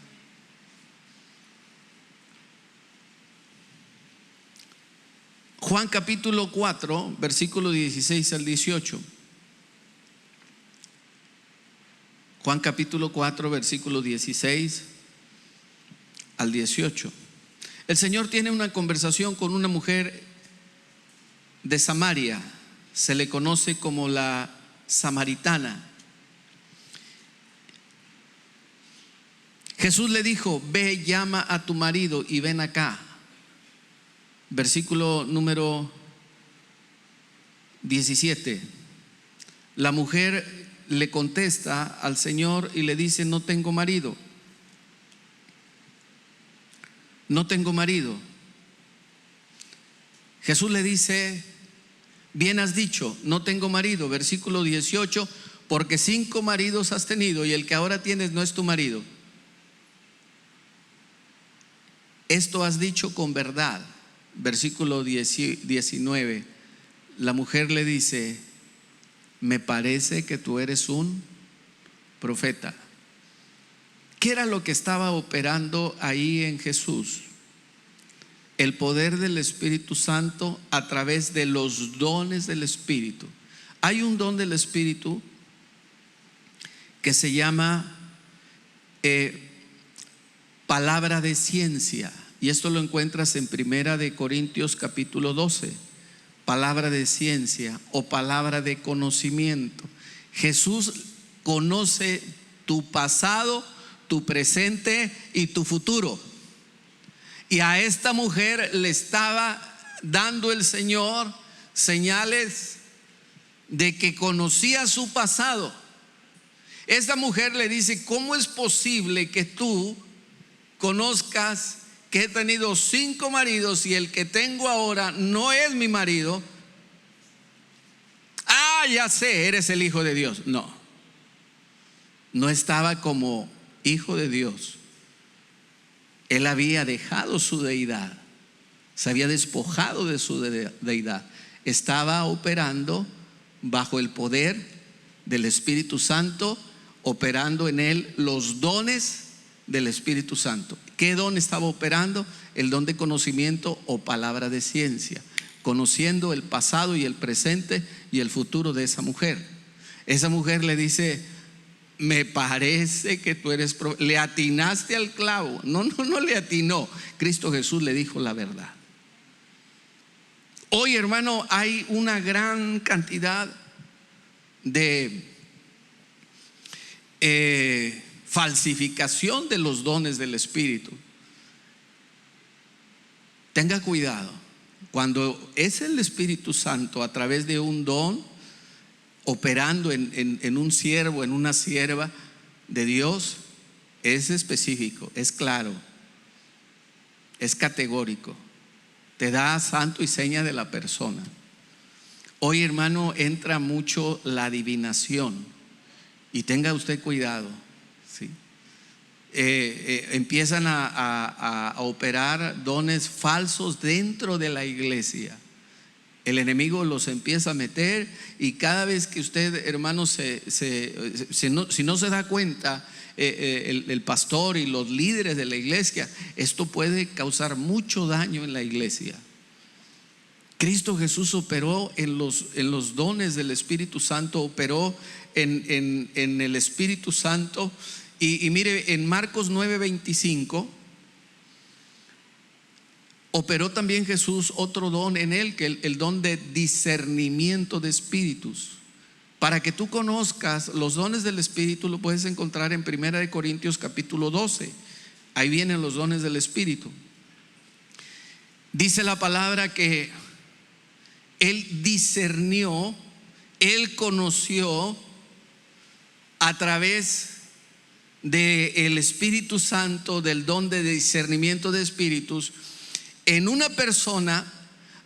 Juan capítulo 4, versículo 16 al 18. Juan capítulo 4, versículo 16 al 18. El Señor tiene una conversación con una mujer de Samaria. Se le conoce como la samaritana. Jesús le dijo: ve, llama a tu marido y ven acá. Versículo número 17. La mujer le contesta al Señor y le dice: no tengo marido. No tengo marido. Jesús le dice: bien has dicho, no tengo marido. Versículo 18: porque 5 maridos has tenido y el que ahora tienes no es tu marido. Esto has dicho con verdad. Versículo 19. La mujer le dice: me parece que tú eres un profeta. ¿Qué era lo que estaba operando ahí en Jesús? El poder del Espíritu Santo a través de los dones del Espíritu. Hay un don del Espíritu que se llama palabra de ciencia, y esto lo encuentras en Primera de Corintios capítulo 12. Palabra de ciencia o palabra de conocimiento. Jesús conoce tu pasado, tu presente y tu futuro. Y a esta mujer le estaba dando el Señor señales de que conocía su pasado. Esta mujer le dice: ¿cómo es posible que tú conozcas que he tenido 5 maridos y el que tengo ahora no es mi marido? Ah, ya sé, eres el Hijo de Dios. No, no estaba como Hijo de Dios. Él había dejado su deidad, se había despojado de su deidad. Estaba operando bajo el poder del Espíritu Santo, operando en él los dones del Espíritu Santo. ¿Qué don estaba operando? El don de conocimiento o palabra de ciencia, conociendo el pasado y el presente y el futuro de esa mujer. Esa mujer le dice: me parece que tú eres profeta. Le atinaste al clavo. No le atinó. Cristo Jesús le dijo la verdad. Hoy, hermano, hay una gran cantidad de falsificación de los dones del Espíritu. Tenga cuidado. Cuando es el Espíritu Santo a través de un don operando en un siervo, en una sierva de Dios, es específico, es claro, es categórico, te da santo y seña de la persona. Hoy, hermano, entra mucho la adivinación, y tenga usted cuidado, ¿sí? Empiezan a operar dones falsos dentro de la iglesia. El enemigo los empieza a meter, y cada vez que usted, hermano, si no se da cuenta, el pastor y los líderes de la iglesia, esto puede causar mucho daño en la iglesia. Cristo Jesús operó en los dones del Espíritu Santo, operó en el Espíritu Santo, Y mire, en Marcos 9:25 operó también Jesús otro don en él, que el don de discernimiento de espíritus. Para que tú conozcas los dones del Espíritu, lo puedes encontrar en 1 Corintios capítulo 12. Ahí vienen los dones del Espíritu. Dice la palabra que él discernió, él conoció a través del Espíritu Santo, del don de discernimiento de espíritus. En una persona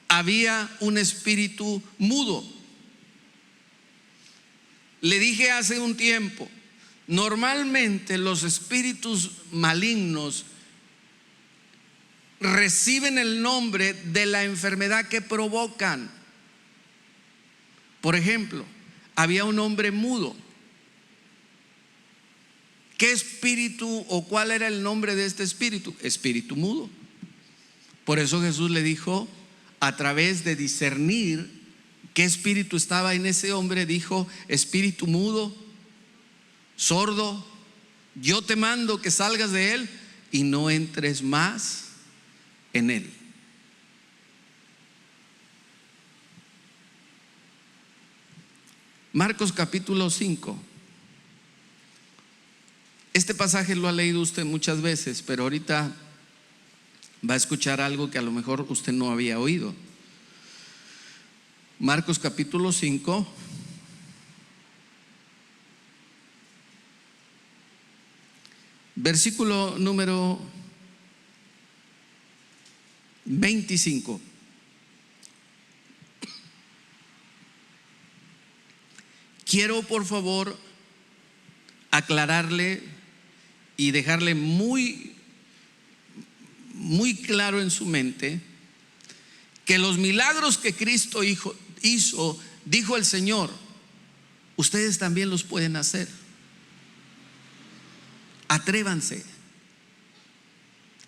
había un espíritu mudo. Le dije hace un tiempo, normalmente los espíritus malignos reciben el nombre de la enfermedad que provocan. Por ejemplo, había un hombre mudo. ¿Qué espíritu o cuál era el nombre de este espíritu? Espíritu mudo. Por eso Jesús le dijo, a través de discernir qué espíritu estaba en ese hombre, dijo: espíritu mudo, sordo, yo te mando que salgas de él y no entres más en él. Marcos capítulo 5. Este pasaje lo ha leído usted muchas veces, pero ahorita va a escuchar algo que a lo mejor usted no había oído. Marcos capítulo 5, versículo número 25. Quiero por favor aclararle y dejarle muy claro en su mente que los milagros que Cristo hizo, dijo el Señor, ustedes también los pueden hacer. Atrévanse,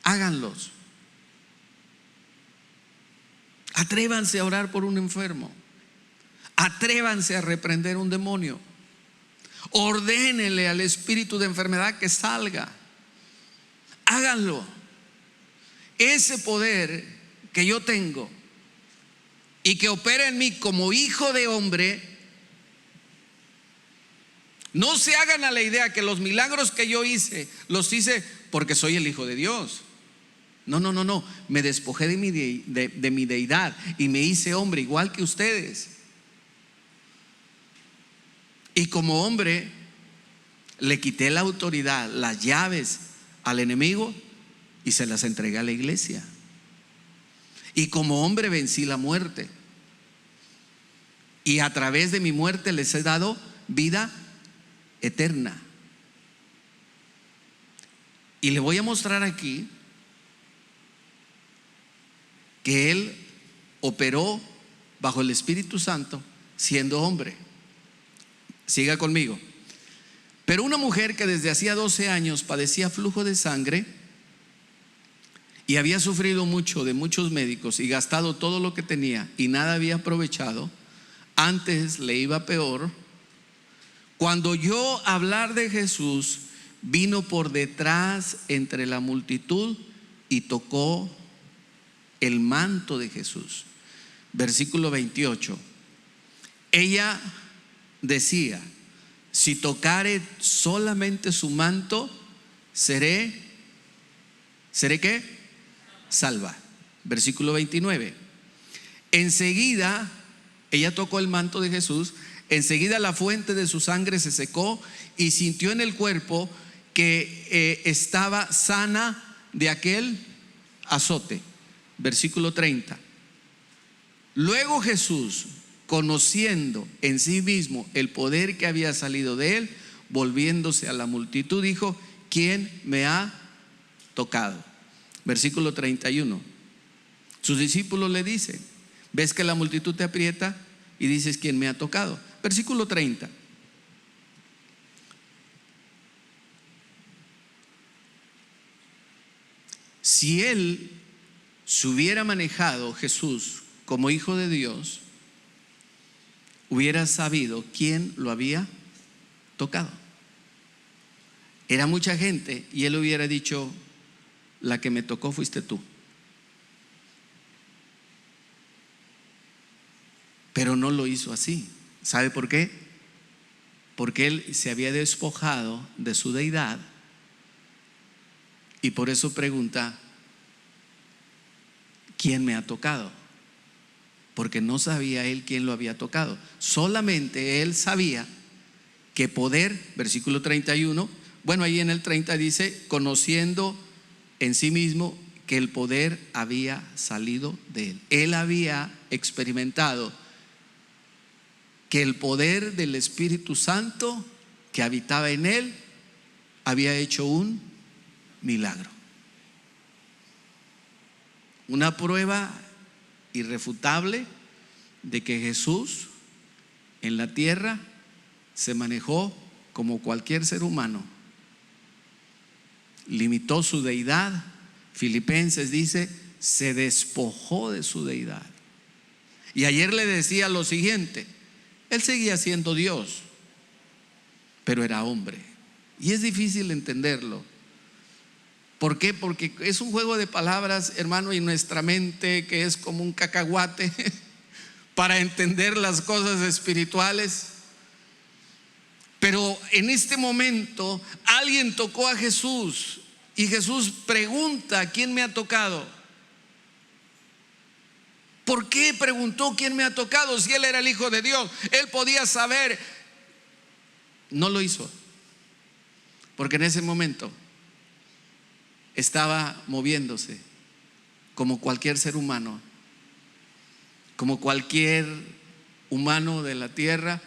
háganlos. Atrévanse a orar por un enfermo. Atrévanse a reprender un demonio. Ordénele al espíritu de enfermedad que salga. Háganlo. Ese poder que yo tengo y que opera en mí como hijo de hombre, no se hagan a la idea que los milagros que yo hice, los hice porque soy el hijo de Dios. No, me despojé de mi deidad y me hice hombre igual que ustedes. Y como hombre le quité la autoridad, las llaves al enemigo y se las entregué a la iglesia. Y como hombre vencí la muerte. Y a través de mi muerte les he dado vida eterna. Y le voy a mostrar aquí que él operó bajo el Espíritu Santo siendo hombre. Siga conmigo. Pero una mujer que desde hacía 12 años padecía flujo de sangre y había sufrido mucho de muchos médicos y gastado todo lo que tenía y nada había aprovechado, antes le iba peor, cuando oyó hablar de Jesús, vino por detrás entre la multitud y tocó el manto de Jesús. Versículo 28. Ella decía: si tocare solamente su manto, seré ¿qué? Salva. Versículo 29. Enseguida ella tocó el manto de Jesús. Enseguida la fuente de su sangre se secó y sintió en el cuerpo que estaba sana de aquel azote. Versículo 30. Luego Jesús, conociendo en sí mismo el poder que había salido de él, volviéndose a la multitud, dijo: ¿quién me ha tocado? Versículo 31. Sus discípulos le dicen: ¿ves que la multitud te aprieta y dices quién me ha tocado? Versículo 30. Si él se hubiera manejado, Jesús, como hijo de Dios, hubiera sabido quién lo había tocado. Era mucha gente y él hubiera dicho: la que me tocó fuiste tú. Pero no lo hizo así. ¿Sabe por qué? Porque él se había despojado de su deidad y por eso pregunta: ¿quién me ha tocado? Porque no sabía él quién lo había tocado. Solamente él sabía que poder, versículo 31, bueno, ahí en el 30 dice: conociendo en sí mismo que el poder había salido de él. Él había experimentado que el poder del Espíritu Santo que habitaba en él había hecho un milagro. Una prueba irrefutable de que Jesús en la tierra se manejó como cualquier ser humano. Limitó su deidad. Filipenses dice: se despojó de su deidad. Y ayer le decía lo siguiente: él seguía siendo Dios, pero era hombre. Y es difícil entenderlo. ¿Por qué? Porque es un juego de palabras, hermano, y nuestra mente, que es como un cacahuate para entender las cosas espirituales. Pero en este momento alguien tocó a Jesús y Jesús pregunta: ¿quién me ha tocado? ¿Por qué preguntó quién me ha tocado? Si él era el Hijo de Dios, él podía saber. No lo hizo, porque en ese momento estaba moviéndose como cualquier ser humano, como cualquier humano de la tierra.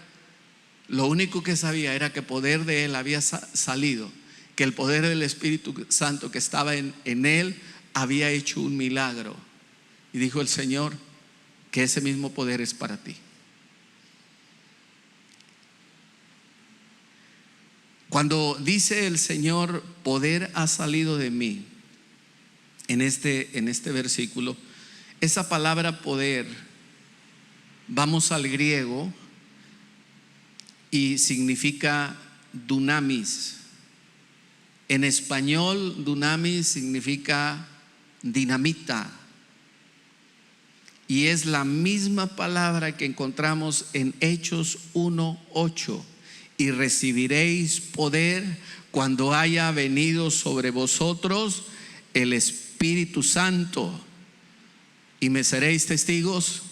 Lo único que sabía era que el poder de él había salido, que el poder del Espíritu Santo que estaba en él había hecho un milagro. Y dijo el Señor que ese mismo poder es para ti. Cuando dice el Señor: poder ha salido de mí, en este versículo, esa palabra poder, vamos al griego y significa dunamis. En español, dunamis significa dinamita, y es la misma palabra que encontramos en Hechos 1:8: y recibiréis poder cuando haya venido sobre vosotros el Espíritu Santo, y me seréis testigos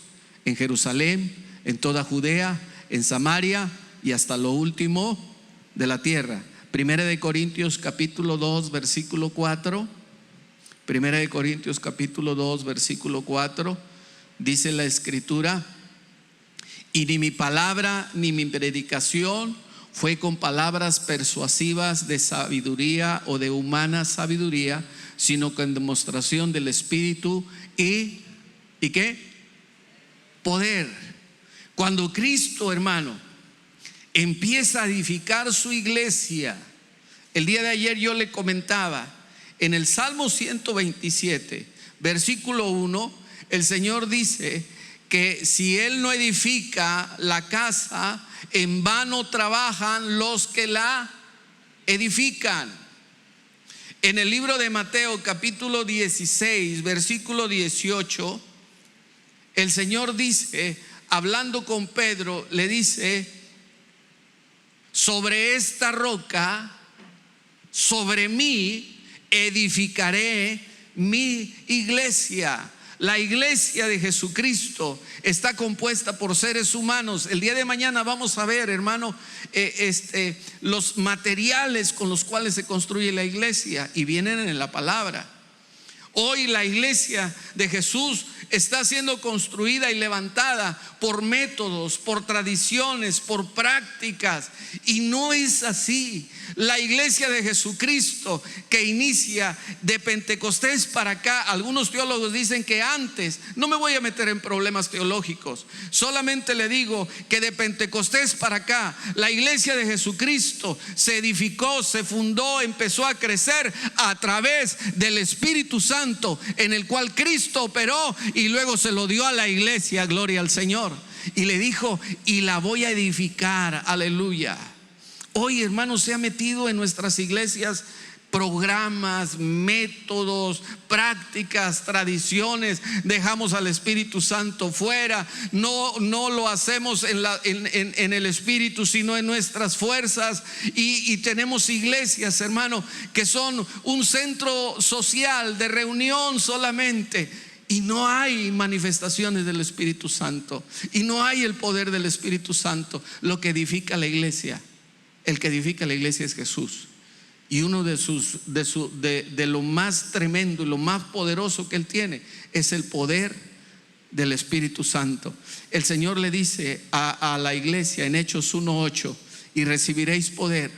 en Jerusalén, en toda Judea, en Samaria y hasta lo último de la tierra. Primera de Corintios capítulo 2 versículo 4. Primera de Corintios capítulo 2 versículo 4, dice la Escritura: y ni mi palabra ni mi predicación fue con palabras persuasivas de sabiduría o de humana sabiduría, sino con demostración del Espíritu y ¿qué? Poder. Cuando Cristo, hermano, empieza a edificar su iglesia, el día de ayer yo le comentaba, en el Salmo 127, versículo 1, el Señor dice que si Él no edifica la casa, en vano trabajan los que la edifican. En el libro de Mateo capítulo 16 versículo 18, el Señor dice, hablando con Pedro, le dice: sobre esta roca, sobre mí edificaré mi iglesia. La iglesia de Jesucristo está compuesta por seres humanos. El día de mañana vamos a ver, hermano, los materiales con los cuales se construye la iglesia, y vienen en la palabra. Hoy la iglesia de Jesús está siendo construida y levantada por métodos, por tradiciones, por prácticas, y no es así. La iglesia de Jesucristo, que inicia de Pentecostés para acá, algunos teólogos dicen que antes, no me voy a meter en problemas teológicos, solamente le digo que de Pentecostés para acá, la iglesia de Jesucristo se edificó, se fundó, empezó a crecer a través del Espíritu Santo, en el cual Cristo operó y luego se lo dio a la iglesia, gloria al Señor, y le dijo: y la voy a edificar, aleluya. Hoy, hermanos, se ha metido en nuestras iglesias programas, métodos, prácticas, tradiciones. Dejamos al Espíritu Santo fuera. No lo hacemos en el Espíritu, sino en nuestras fuerzas. Y tenemos iglesias, hermano, que son un centro social de reunión solamente. Y no hay manifestaciones del Espíritu Santo. Y no hay el poder del Espíritu Santo. Lo que edifica la iglesia, el que edifica la iglesia es Jesús. Y uno de lo más tremendo y lo más poderoso que Él tiene es el poder del Espíritu Santo. El Señor le dice a la iglesia en Hechos 1:8: y recibiréis poder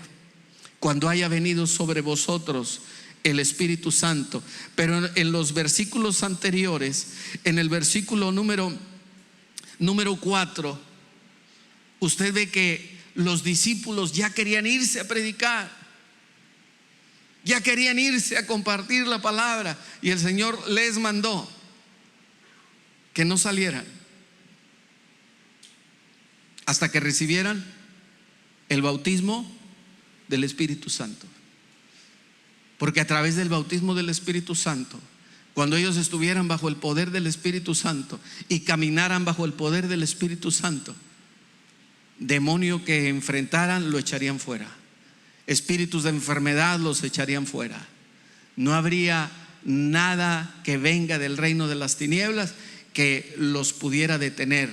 cuando haya venido sobre vosotros el Espíritu Santo. Pero en los versículos anteriores, en el versículo número 4, usted ve que los discípulos ya querían irse a predicar. Ya querían irse a compartir la palabra, y el Señor les mandó que no salieran hasta que recibieran el bautismo del Espíritu Santo. Porque a través del bautismo del Espíritu Santo, cuando ellos estuvieran bajo el poder del Espíritu Santo y caminaran bajo el poder del Espíritu Santo, demonio que enfrentaran lo echarían fuera. Espíritus de enfermedad los echarían fuera. No habría nada que venga del reino de las tinieblas que los pudiera detener.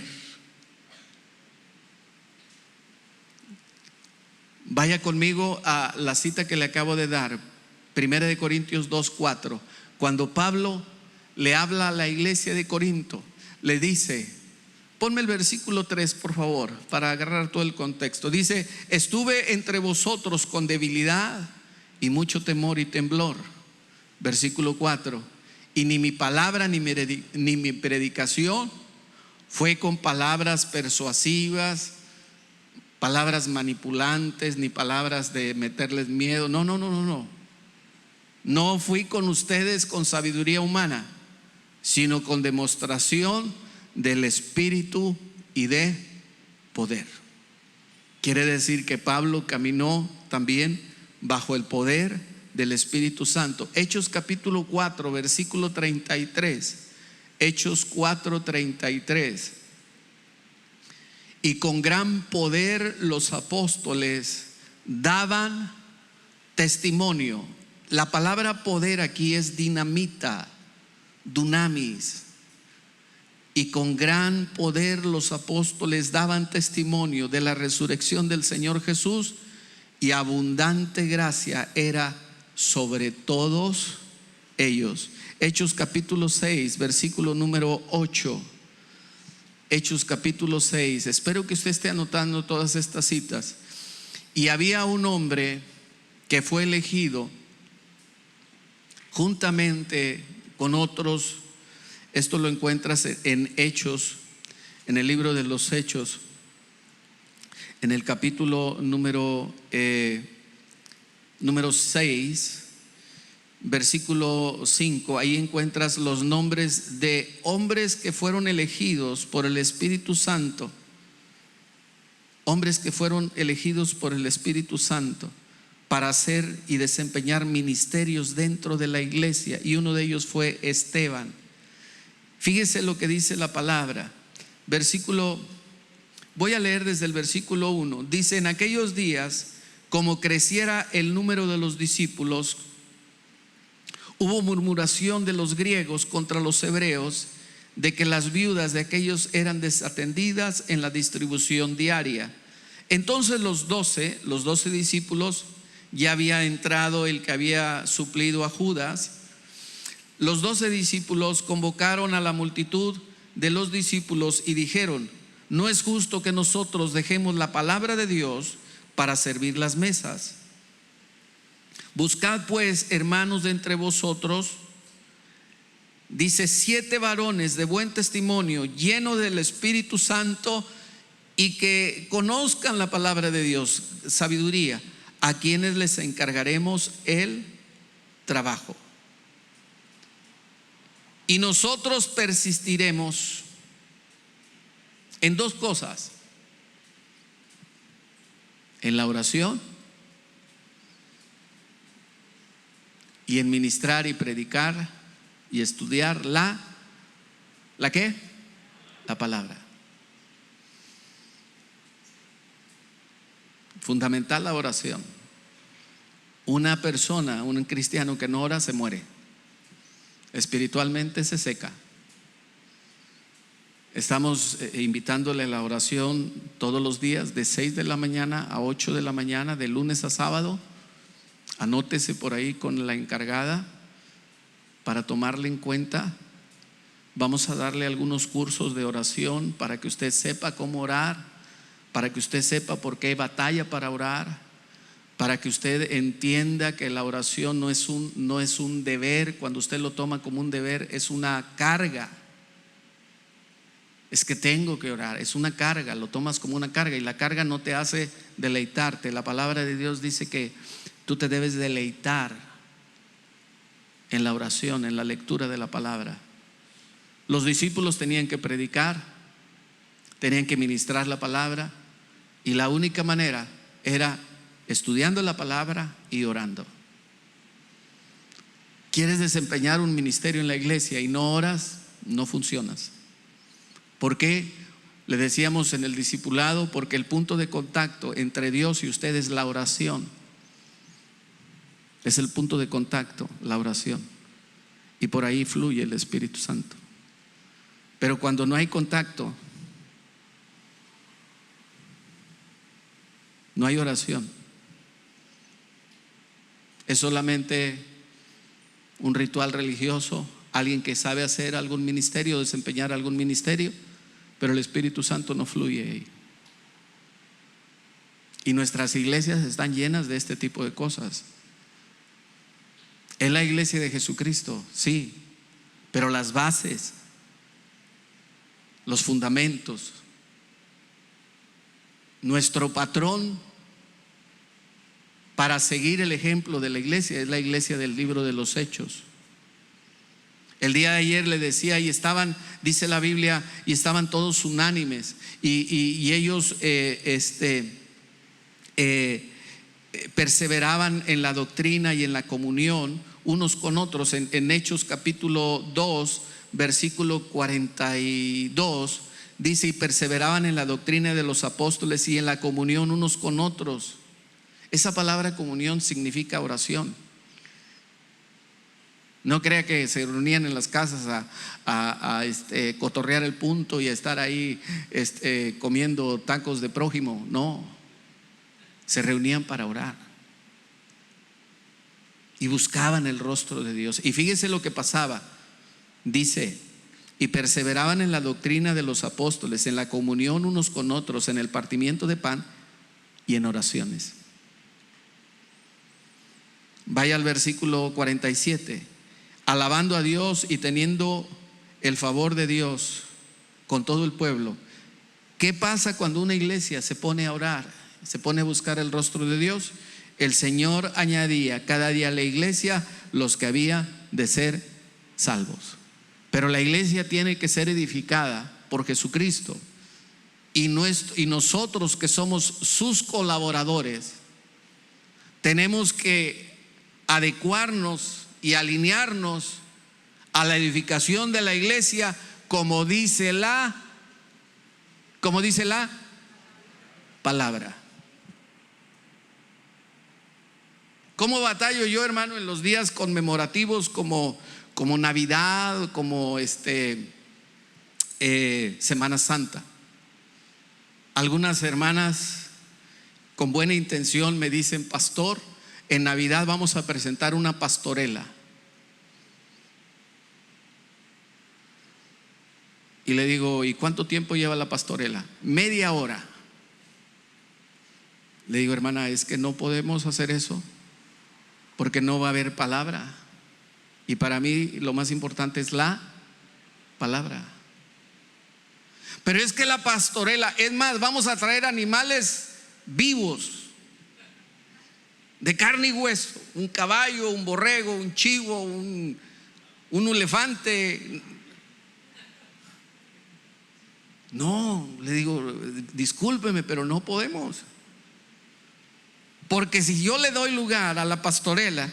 Vaya conmigo a la cita que le acabo de dar, 1 Corintios 2:4. Cuando Pablo le habla a la iglesia de Corinto, le dice, ponme el versículo 3 por favor, para agarrar todo el contexto. Dice: estuve entre vosotros con debilidad y mucho temor y temblor. Versículo 4: y ni mi palabra ni mi predicación fue con palabras persuasivas, palabras manipulantes, ni palabras de meterles miedo. No. No fui con ustedes con sabiduría humana, sino con demostración del Espíritu y de poder. Quiere decir que Pablo caminó también bajo el poder del Espíritu Santo. Hechos capítulo 4 versículo 33. Hechos 4:33. Y con gran poder los apóstoles daban testimonio. La palabra poder aquí es dinamita, dunamis. Y con gran poder los apóstoles daban testimonio de la resurrección del Señor Jesús, y abundante gracia era sobre todos ellos. Hechos capítulo 6 versículo número 8. Hechos capítulo 6. Espero que usted esté anotando todas estas citas. Y había un hombre que fue elegido juntamente con otros. Esto lo encuentras en Hechos, en el libro de los Hechos, en el capítulo número 6, versículo 5. Ahí encuentras los nombres de hombres que fueron elegidos por el Espíritu Santo. Hombres que fueron elegidos por el Espíritu Santo para hacer y desempeñar ministerios dentro de la iglesia. Y uno de ellos fue Esteban. Fíjese lo que dice la palabra. Voy a leer desde el versículo 1. Dice: en aquellos días, como creciera el número de los discípulos, hubo murmuración de los griegos contra los hebreos, de que las viudas de aquellos eran desatendidas en la distribución diaria. Entonces los 12 discípulos, ya había entrado el que había suplido a Judas. Los 12 discípulos convocaron a la multitud de los discípulos y dijeron: no es justo que nosotros dejemos la palabra de Dios para servir las mesas. Buscad pues, hermanos, de entre vosotros, dice, 7 varones de buen testimonio, llenos del Espíritu Santo y que conozcan la palabra de Dios, sabiduría, a quienes les encargaremos el trabajo. Y nosotros persistiremos en 2 cosas: en la oración y en ministrar y predicar y estudiar ¿la qué? La palabra. Fundamental la oración. Una persona, un cristiano que no ora se muere. Espiritualmente se seca. Estamos invitándole a la oración todos los días de 6 de la mañana a 8 de la mañana, de lunes a sábado. Anótese por ahí con la encargada para tomarle en cuenta. Vamos a darle algunos cursos de oración para que usted sepa cómo orar, para que usted sepa por qué batalla para orar, para que usted entienda que la oración no es un deber. Cuando usted lo toma como un deber, es una carga. Es que tengo que orar, es una carga, lo tomas como una carga, y la carga no te hace deleitarte. La palabra de Dios dice que tú te debes deleitar en la oración, en la lectura de la palabra. Los discípulos tenían que predicar, tenían que ministrar la palabra, y la única manera era estudiando la palabra y orando. ¿Quieres desempeñar un ministerio en la iglesia y no oras? No funcionas. ¿Por qué? Le decíamos en el discipulado, porque el punto de contacto entre Dios y usted es la oración. Es el punto de contacto, la oración. Y por ahí fluye el Espíritu Santo. Pero cuando no hay contacto, no hay oración. Es solamente un ritual religioso, alguien que sabe hacer algún ministerio, desempeñar algún ministerio, pero el Espíritu Santo no fluye ahí. Y nuestras iglesias están llenas de este tipo de cosas. Es la iglesia de Jesucristo, sí, pero las bases, los fundamentos, nuestro patrón para seguir el ejemplo de la iglesia es la iglesia del libro de los Hechos. El día de ayer le decía, y estaban, dice la Biblia, y estaban todos unánimes, y ellos perseveraban en la doctrina y en la comunión unos con otros. En Hechos capítulo 2 versículo 42 dice: y perseveraban en la doctrina de los apóstoles y en la comunión unos con otros. Esa palabra comunión significa oración. No crea que se reunían en las casas a cotorrear el punto y a estar ahí comiendo tacos de prójimo. No, se reunían para orar y buscaban el rostro de Dios. Y fíjese lo que pasaba. Dice: y perseveraban en la doctrina de los apóstoles, en la comunión unos con otros, en el partimiento de pan y en oraciones. Vaya al versículo 47. Alabando a Dios y teniendo el favor de Dios con todo el pueblo. ¿Qué pasa cuando una iglesia se pone a orar, se pone a buscar el rostro de Dios? El Señor añadía cada día a la iglesia los que había de ser salvos. Pero la iglesia tiene que ser edificada por Jesucristo, y nosotros que somos sus colaboradores tenemos que adecuarnos y alinearnos a la edificación de la iglesia, como dice la palabra. ¿Cómo batallo yo, hermano, en los días conmemorativos como Navidad, como Semana Santa? Algunas hermanas con buena intención me dicen: pastor, en Navidad vamos a presentar una pastorela. Y le digo: ¿y cuánto tiempo lleva la pastorela? Media hora. Le digo: hermana, es que no podemos hacer eso porque no va a haber palabra. Y para mí lo más importante es la palabra. Pero es que la pastorela, es más, vamos a traer animales vivos, de carne y hueso, un caballo, un borrego, un chivo, un elefante. No, le digo: discúlpeme, pero no podemos. Porque si yo le doy lugar a la pastorela,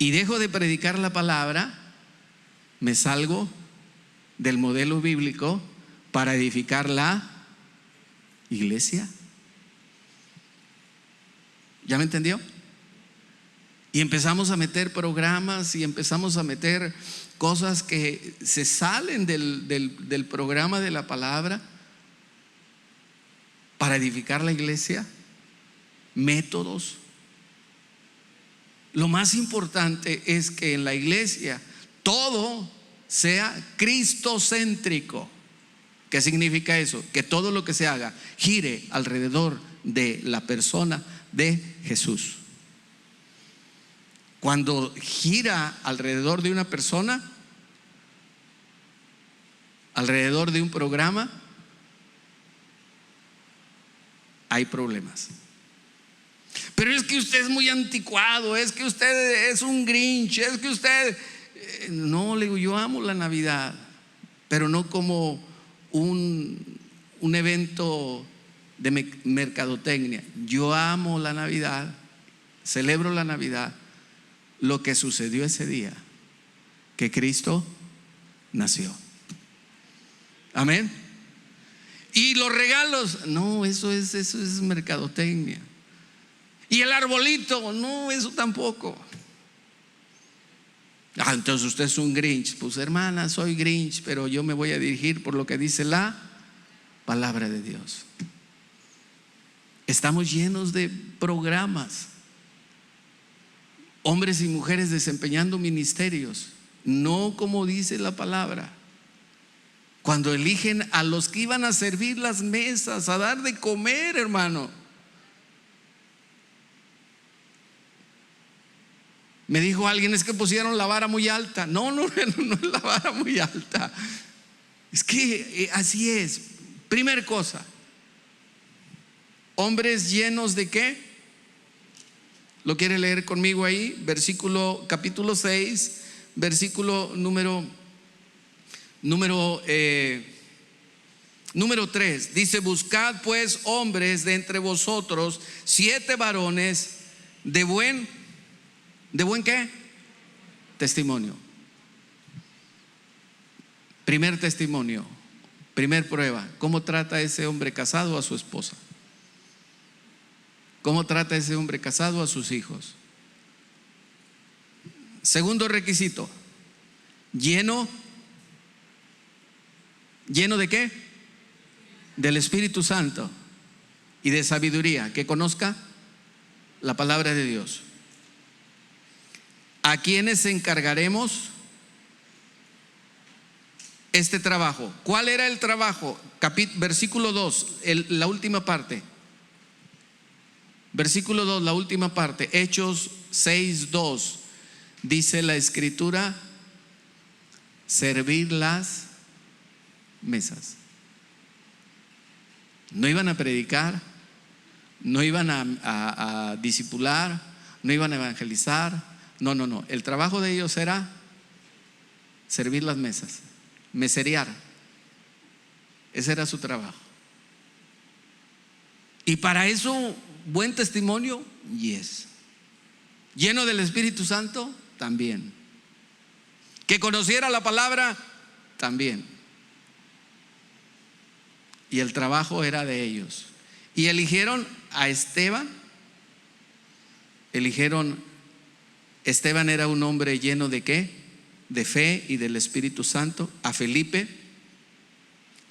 y dejo de predicar la palabra, me salgo del modelo bíblico para edificar la iglesia. ¿Ya me entendió? Y empezamos a meter programas y empezamos a meter cosas que se salen del programa de la palabra para edificar la iglesia. Métodos. Lo más importante es que en la iglesia todo sea cristocéntrico. ¿Qué significa eso? Que todo lo que se haga gire alrededor de la persona de Jesús. Cuando gira alrededor de una persona, alrededor de un programa, hay problemas. Pero es que usted es muy anticuado, es que usted es un Grinch, es que usted... No, le digo, yo amo la Navidad, pero no como un evento de mercadotecnia. Yo amo la Navidad, celebro la Navidad, lo que sucedió ese día, que Cristo nació. Amén. Y los regalos, no, eso es mercadotecnia. Y el arbolito, no, eso tampoco. Entonces usted es un Grinch. Pues hermana, soy Grinch, pero yo me voy a dirigir por lo que dice la palabra de Dios. Estamos llenos de programas, hombres y mujeres desempeñando ministerios, no como dice la palabra. Cuando eligen a los que iban a servir las mesas, a dar de comer, hermano. Me dijo alguien, es que pusieron la vara muy alta. No es la vara muy alta. Es que así es. Primer cosa, hombres llenos de ¿qué? ¿Lo quiere leer conmigo ahí? Capítulo 6, versículo número 3. Dice: buscad pues hombres de entre vosotros 7 varones ¿de buen qué? Testimonio. Primer testimonio, primer prueba. ¿Cómo trata ese hombre casado a su esposa? ¿Cómo trata ese hombre casado a sus hijos? Segundo requisito, lleno ¿de qué? Del Espíritu Santo y de sabiduría, que conozca la palabra de Dios. ¿A quiénes encargaremos este trabajo? ¿Cuál era el trabajo? Versículo 2, la última parte. Versículo 2, la última parte. Hechos 6:2. Dice la escritura: servir las mesas. No iban a predicar, no iban a discipular, no iban a evangelizar. No. El trabajo de ellos era servir las mesas, meserear. Ese era su trabajo. Y para eso, buen testimonio, yes. Lleno del Espíritu Santo, también. Que conociera la palabra, también. Y el trabajo era de ellos. Y eligieron a Esteban. Esteban era un hombre lleno de ¿qué? De fe y del Espíritu Santo. A Felipe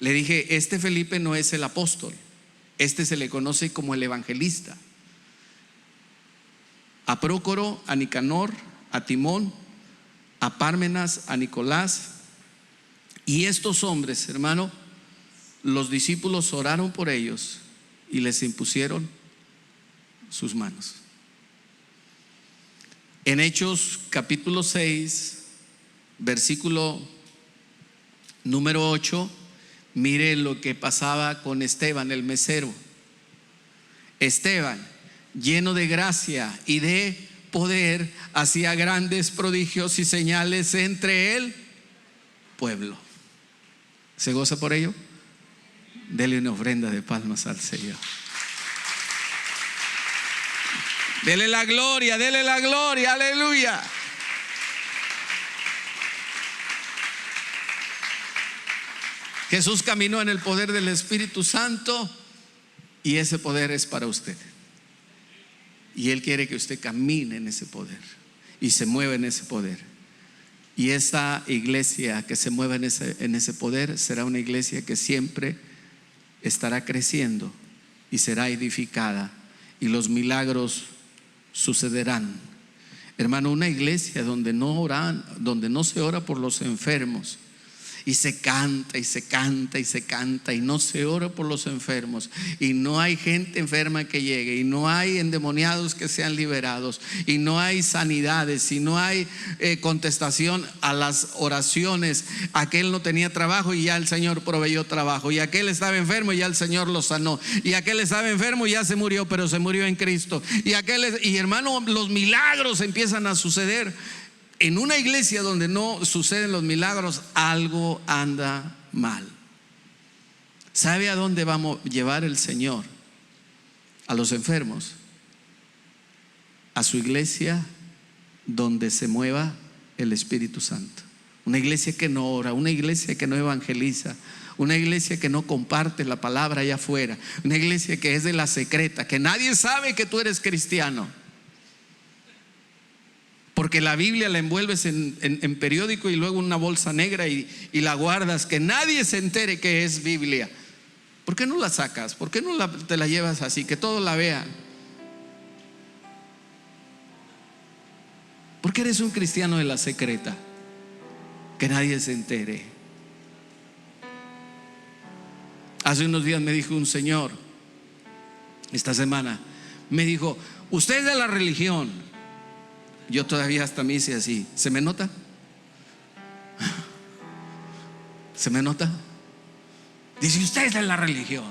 le dije: este Felipe no es el apóstol, este se le conoce como el evangelista. A Prócoro, a Nicanor, a Timón, a Pármenas, a Nicolás. Y estos hombres, hermano, los discípulos oraron por ellos y les impusieron sus manos. En Hechos capítulo 6, versículo número 8, mire lo que pasaba con Esteban, el mesero. Esteban, lleno de gracia y de poder, hacía grandes prodigios y señales entre el pueblo. ¿Se goza por ello? Dele una ofrenda de palmas al Señor. Dele la gloria, aleluya. Jesús caminó en el poder del Espíritu Santo y ese poder es para usted. Y Él quiere que usted camine en ese poder y se mueva en ese poder. Y esta iglesia que se mueva en ese poder será una iglesia que siempre estará creciendo y será edificada, y los milagros sucederán. Hermano, una iglesia donde no se ora por los enfermos, y se canta y se canta y se canta y no se ora por los enfermos, y no hay gente enferma que llegue, y no hay endemoniados que sean liberados, y no hay sanidades, y no hay contestación a las oraciones. Aquel no tenía trabajo y ya el Señor proveyó trabajo, y aquel estaba enfermo y ya el Señor lo sanó, y aquel estaba enfermo y ya se murió, pero se murió en Cristo, y hermano, los milagros empiezan a suceder. En una iglesia donde no suceden los milagros, algo anda mal. ¿Sabe a dónde vamos a llevar el Señor a los enfermos? A su iglesia donde se mueva el Espíritu Santo. Una iglesia que no ora, una iglesia que no evangeliza, una iglesia que no comparte la palabra allá afuera, una iglesia que es de la secreta, que nadie sabe que tú eres cristiano, porque la Biblia la envuelves en periódico y luego en una bolsa negra y la guardas, que nadie se entere que es Biblia. ¿Por qué no la sacas? ¿Por qué no te la llevas así, que todos la vean? Porque eres un cristiano de la secreta, que nadie se entere. Hace unos días me dijo un señor, esta semana, me dijo: usted es de la religión. Yo todavía hasta me hice así. ¿Se me nota? ¿Se me nota? Dice: usted es de la religión.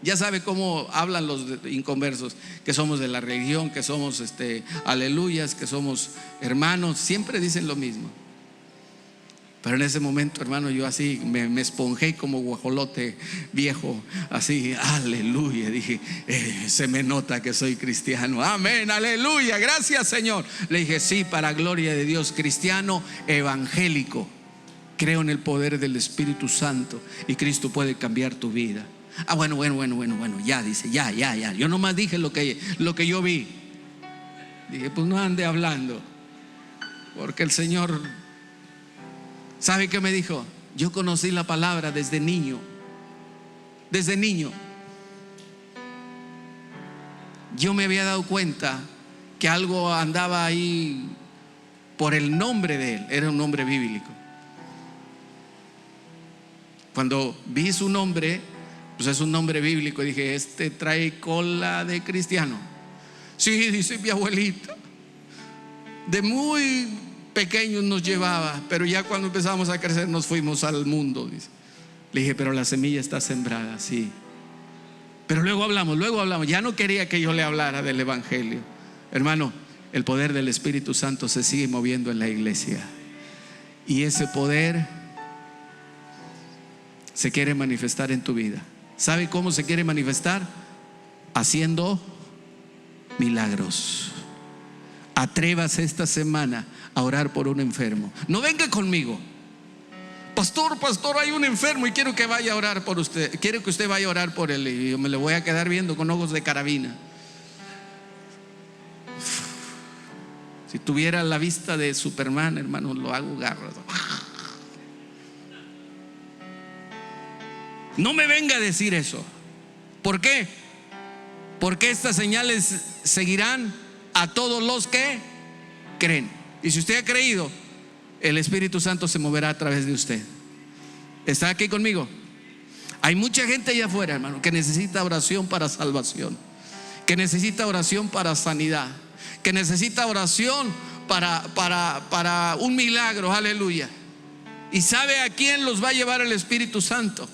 Ya sabe cómo hablan los inconversos, que somos de la religión, que somos aleluyas, que somos hermanos. Siempre dicen lo mismo. Pero en ese momento, hermano, yo así me esponjé como guajolote viejo, así, aleluya. Dije: se me nota que soy cristiano. Amén, aleluya, gracias, Señor. Le dije: sí, para gloria de Dios, cristiano evangélico. Creo en el poder del Espíritu Santo y Cristo puede cambiar tu vida. Bueno, ya, dice, ya. Yo nomás dije lo que yo vi. Dije: pues no ande hablando, porque el Señor... ¿Sabe qué me dijo? Yo conocí la palabra desde niño. Desde niño yo me había dado cuenta que algo andaba ahí por el nombre de él. Era un nombre bíblico. Cuando vi su nombre, pues es un nombre bíblico, dije: este trae cola de cristiano. Sí, dice mi abuelita, de muy pequeños nos llevaba, pero ya cuando empezamos a crecer nos fuimos al mundo, dice. Le dije: pero la semilla está sembrada, sí. Pero luego hablamos. Ya no quería que yo le hablara del evangelio. Hermano, el poder del Espíritu Santo se sigue moviendo en la iglesia, y ese poder se quiere manifestar en tu vida. ¿Sabe cómo se quiere manifestar? Haciendo milagros. Atrévase esta semana a orar por un enfermo. No venga conmigo: pastor, hay un enfermo y quiero que vaya a orar por usted. Quiero que usted vaya a orar por él. Y yo me lo voy a quedar viendo con ojos de carabina. Si tuviera la vista de Superman, hermano, lo hago garras. No me venga a decir eso. ¿Por qué? Porque estas señales seguirán a todos los que creen. Y si usted ha creído, el Espíritu Santo se moverá a través de usted. ¿Está aquí conmigo? Hay mucha gente allá afuera, hermano, que necesita oración para salvación, que necesita oración para sanidad, que necesita oración para un milagro. Aleluya. ¿Y sabe a quién los va a llevar el Espíritu Santo?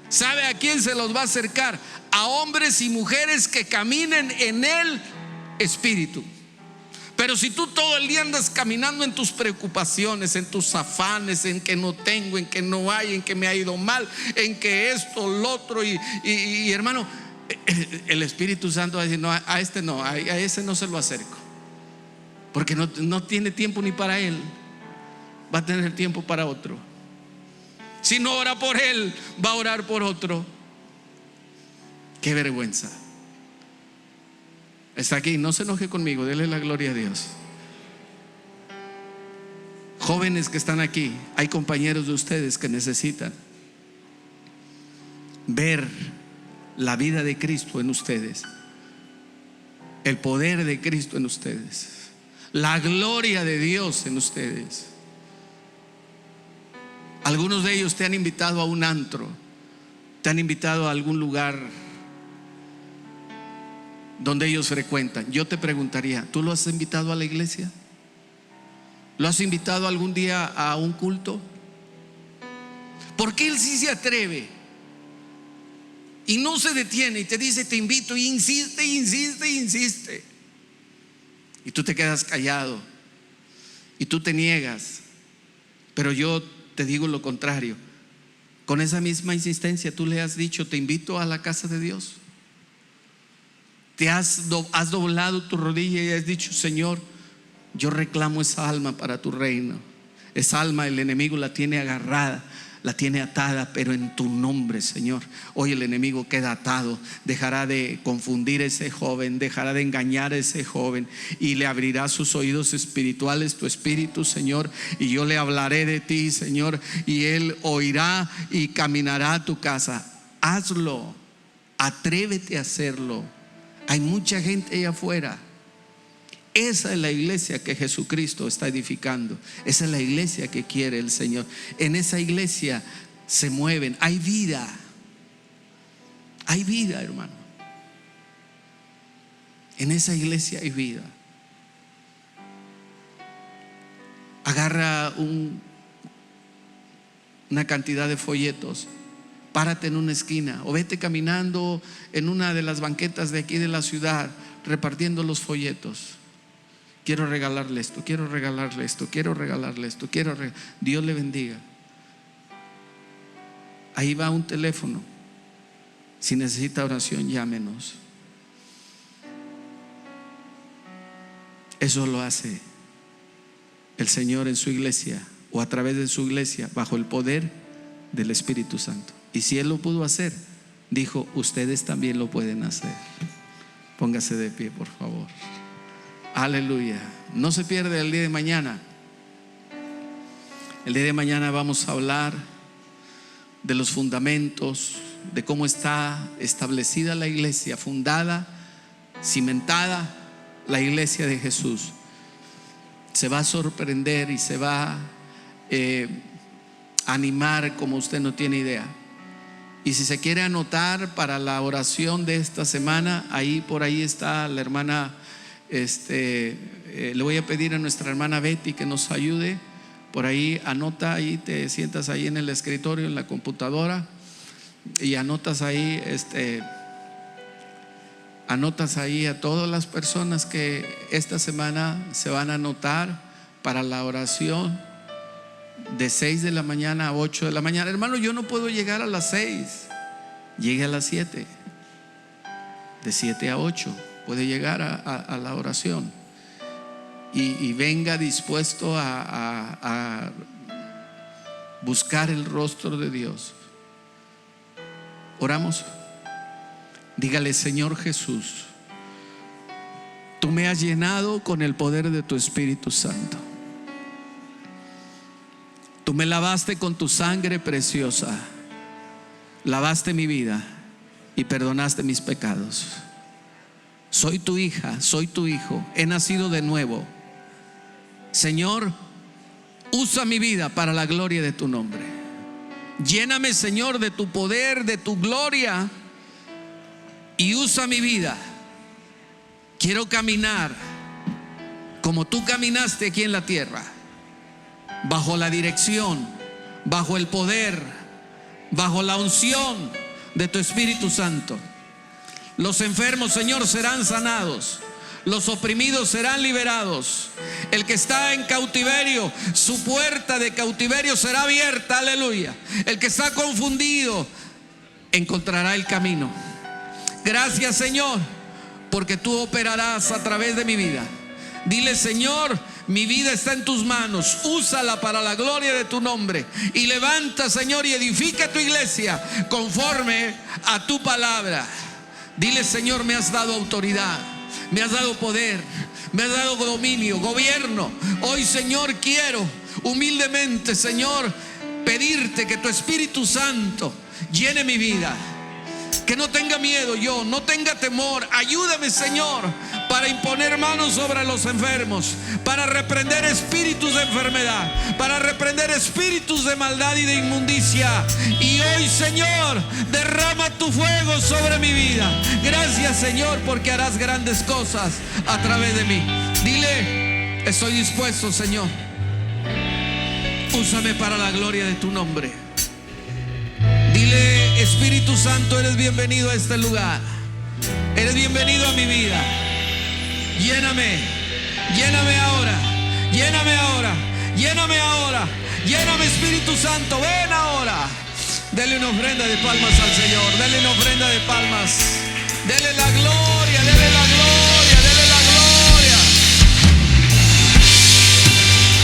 ¿Sabe a quién se los va a acercar? A hombres y mujeres que caminen en el Espíritu. Pero si tú todo el día andas caminando en tus preocupaciones, en tus afanes, en que no tengo, en que no hay, en que me ha ido mal, en que esto, lo otro, y hermano, el Espíritu Santo va a decir: no, a este no, a ese no se lo acerco, porque no tiene tiempo ni para él, va a tener tiempo para otro. Si no ora por él, va a orar por otro. Qué vergüenza. Está aquí, no se enoje conmigo, dele la gloria a Dios. Jóvenes que están aquí, hay compañeros de ustedes que necesitan ver la vida de Cristo en ustedes, el poder de Cristo en ustedes, la gloria de Dios en ustedes. Algunos de ellos te han invitado a un antro, te han invitado a algún lugar donde ellos frecuentan. Yo te preguntaría, ¿tú lo has invitado a la iglesia? ¿Lo has invitado algún día a un culto? Porque él sí se atreve y no se detiene y te dice te invito, y insiste, insiste, insiste, y tú te quedas callado y tú te niegas. Pero yo te digo lo contrario. Con esa misma insistencia tú le has dicho te invito a la casa de Dios. Te has doblado tu rodilla y has dicho Señor, yo reclamo esa alma para tu reino. Esa alma el enemigo la tiene agarrada, la tiene atada, pero en tu nombre, Señor, hoy el enemigo queda atado. Dejará de confundir a ese joven, dejará de engañar a ese joven, y le abrirá sus oídos espirituales tu espíritu, Señor, y yo le hablaré de ti, Señor, y él oirá y caminará a tu casa. Hazlo, atrévete a hacerlo. Hay mucha gente allá afuera. Esa es la iglesia que Jesucristo está edificando. Esa es la iglesia que quiere el Señor. En esa iglesia se mueven. Hay vida. Hay vida, hermano. En esa iglesia hay vida. Agarra una cantidad de folletos, párate en una esquina o vete caminando en una de las banquetas de aquí de la ciudad repartiendo los folletos. Quiero regalarle esto, quiero regalarle esto, quiero regalarle esto, Dios le bendiga. Ahí va un teléfono. Si necesita oración, llámenos. Eso lo hace el Señor en su iglesia, o a través de su iglesia, bajo el poder del Espíritu Santo. Y si Él lo pudo hacer, dijo, ustedes también lo pueden hacer. Póngase de pie, por favor. Aleluya. No se pierde el día de mañana. El día de mañana vamos a hablar de los fundamentos, de cómo está establecida la iglesia, fundada, cimentada la iglesia de Jesús. Se va a sorprender y se va a animar como usted no tiene idea. Y si se quiere anotar para la oración de esta semana, por ahí está la hermana. Le voy a pedir a nuestra hermana Betty que nos ayude. Por ahí anota, ahí te sientas ahí en el escritorio, en la computadora, y anotas ahí, anotas ahí a todas las personas que esta semana se van a anotar para la oración de 6 de la mañana a 8 de la mañana. Hermano, yo no puedo llegar a las 6, llegue a las 7, de 7 a 8 puede llegar a la oración, y venga dispuesto a buscar el rostro de Dios. Oramos. Dígale: Señor Jesús, tú me has llenado con el poder de tu Espíritu Santo. Tú me lavaste con tu sangre preciosa, lavaste mi vida y perdonaste mis pecados. Soy tu hija, soy tu hijo, he nacido de nuevo. Señor, usa mi vida para la gloria de tu nombre. Lléname, Señor, de tu poder, de tu gloria, y usa mi vida. Quiero caminar como tú caminaste aquí en la tierra, bajo la dirección, bajo el poder, bajo la unción de tu Espíritu Santo. Los enfermos, Señor, serán sanados. Los oprimidos serán liberados. El que está en cautiverio, su puerta de cautiverio será abierta. Aleluya. El que está confundido encontrará el camino. Gracias, Señor, porque tú operarás a través de mi vida. Dile: Señor, mi vida está en tus manos, úsala para la gloria de tu nombre. Y levanta, Señor, y edifica tu iglesia conforme a tu palabra. Dile: Señor, me has dado autoridad, me has dado poder, me has dado dominio, gobierno. Hoy, Señor, quiero humildemente, Señor, pedirte que tu Espíritu Santo llene mi vida. Que no tenga miedo yo, no tenga temor. Ayúdame, Señor, para imponer manos sobre los enfermos, para reprender espíritus de enfermedad, para reprender espíritus de maldad y de inmundicia. Y hoy, Señor, derrama tu fuego sobre mi vida. Gracias, Señor, porque harás grandes cosas a través de mí. Dile: estoy dispuesto, Señor. Úsame para la gloria de tu nombre. Dile: Espíritu Santo, eres bienvenido a este lugar. Eres bienvenido a mi vida. Lléname, lléname ahora, lléname ahora, lléname ahora, lléname, Espíritu Santo, ven ahora. Dele una ofrenda de palmas al Señor, dele una ofrenda de palmas. Dele la gloria, dele la gloria, dele la gloria.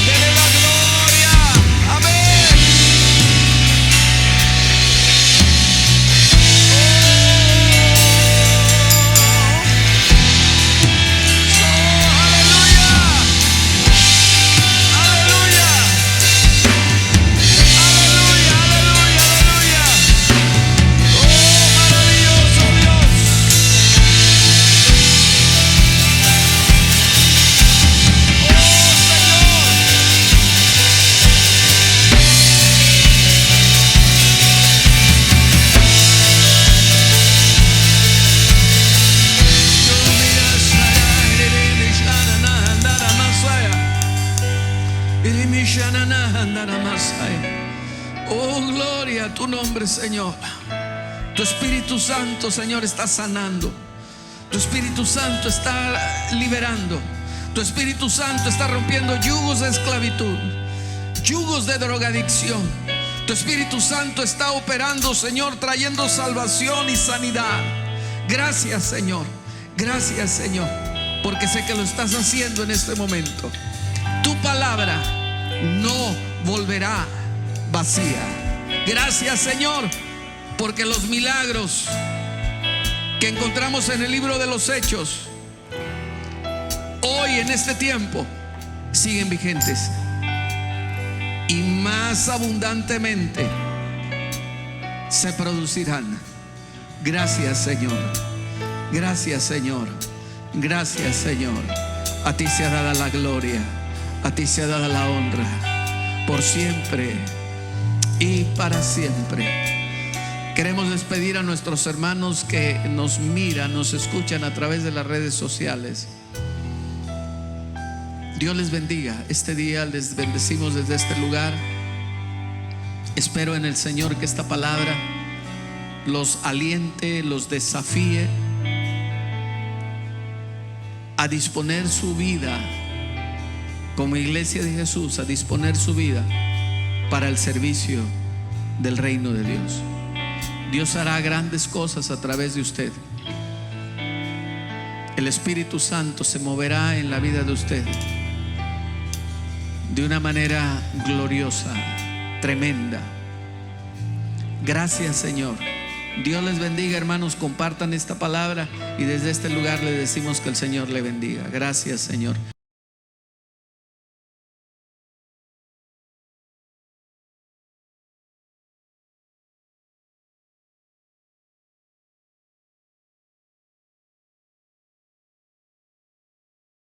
Dele la gloria, amén. Oh, gloria a tu nombre, Señor. Tu Espíritu Santo, Señor, está sanando. Tu Espíritu Santo está liberando. Tu Espíritu Santo está rompiendo yugos de esclavitud, yugos de drogadicción. Tu Espíritu Santo está operando, Señor, trayendo salvación y sanidad. Gracias, Señor. Gracias, Señor, porque sé que lo estás haciendo en este momento. Tu palabra no volverá vacía. Gracias, Señor, porque los milagros que encontramos en el libro de los Hechos hoy, en este tiempo, siguen vigentes y más abundantemente se producirán. Gracias, Señor. Gracias, Señor. Gracias, Señor. A ti sea dada la gloria, a ti sea dada la honra, por siempre y para siempre. Queremos despedir a nuestros hermanos que nos miran, nos escuchan a través de las redes sociales. Dios les bendiga. Este día les bendecimos desde este lugar. Espero en el Señor que esta palabra los aliente, los desafíe a disponer su vida como iglesia de Jesús, a disponer su vida para el servicio del reino de Dios. Dios hará grandes cosas a través de usted. El Espíritu Santo se moverá en la vida de usted de una manera gloriosa, tremenda. Gracias, Señor. Dios les bendiga, hermanos. Compartan esta palabra y desde este lugar le decimos que el Señor le bendiga. Gracias, Señor.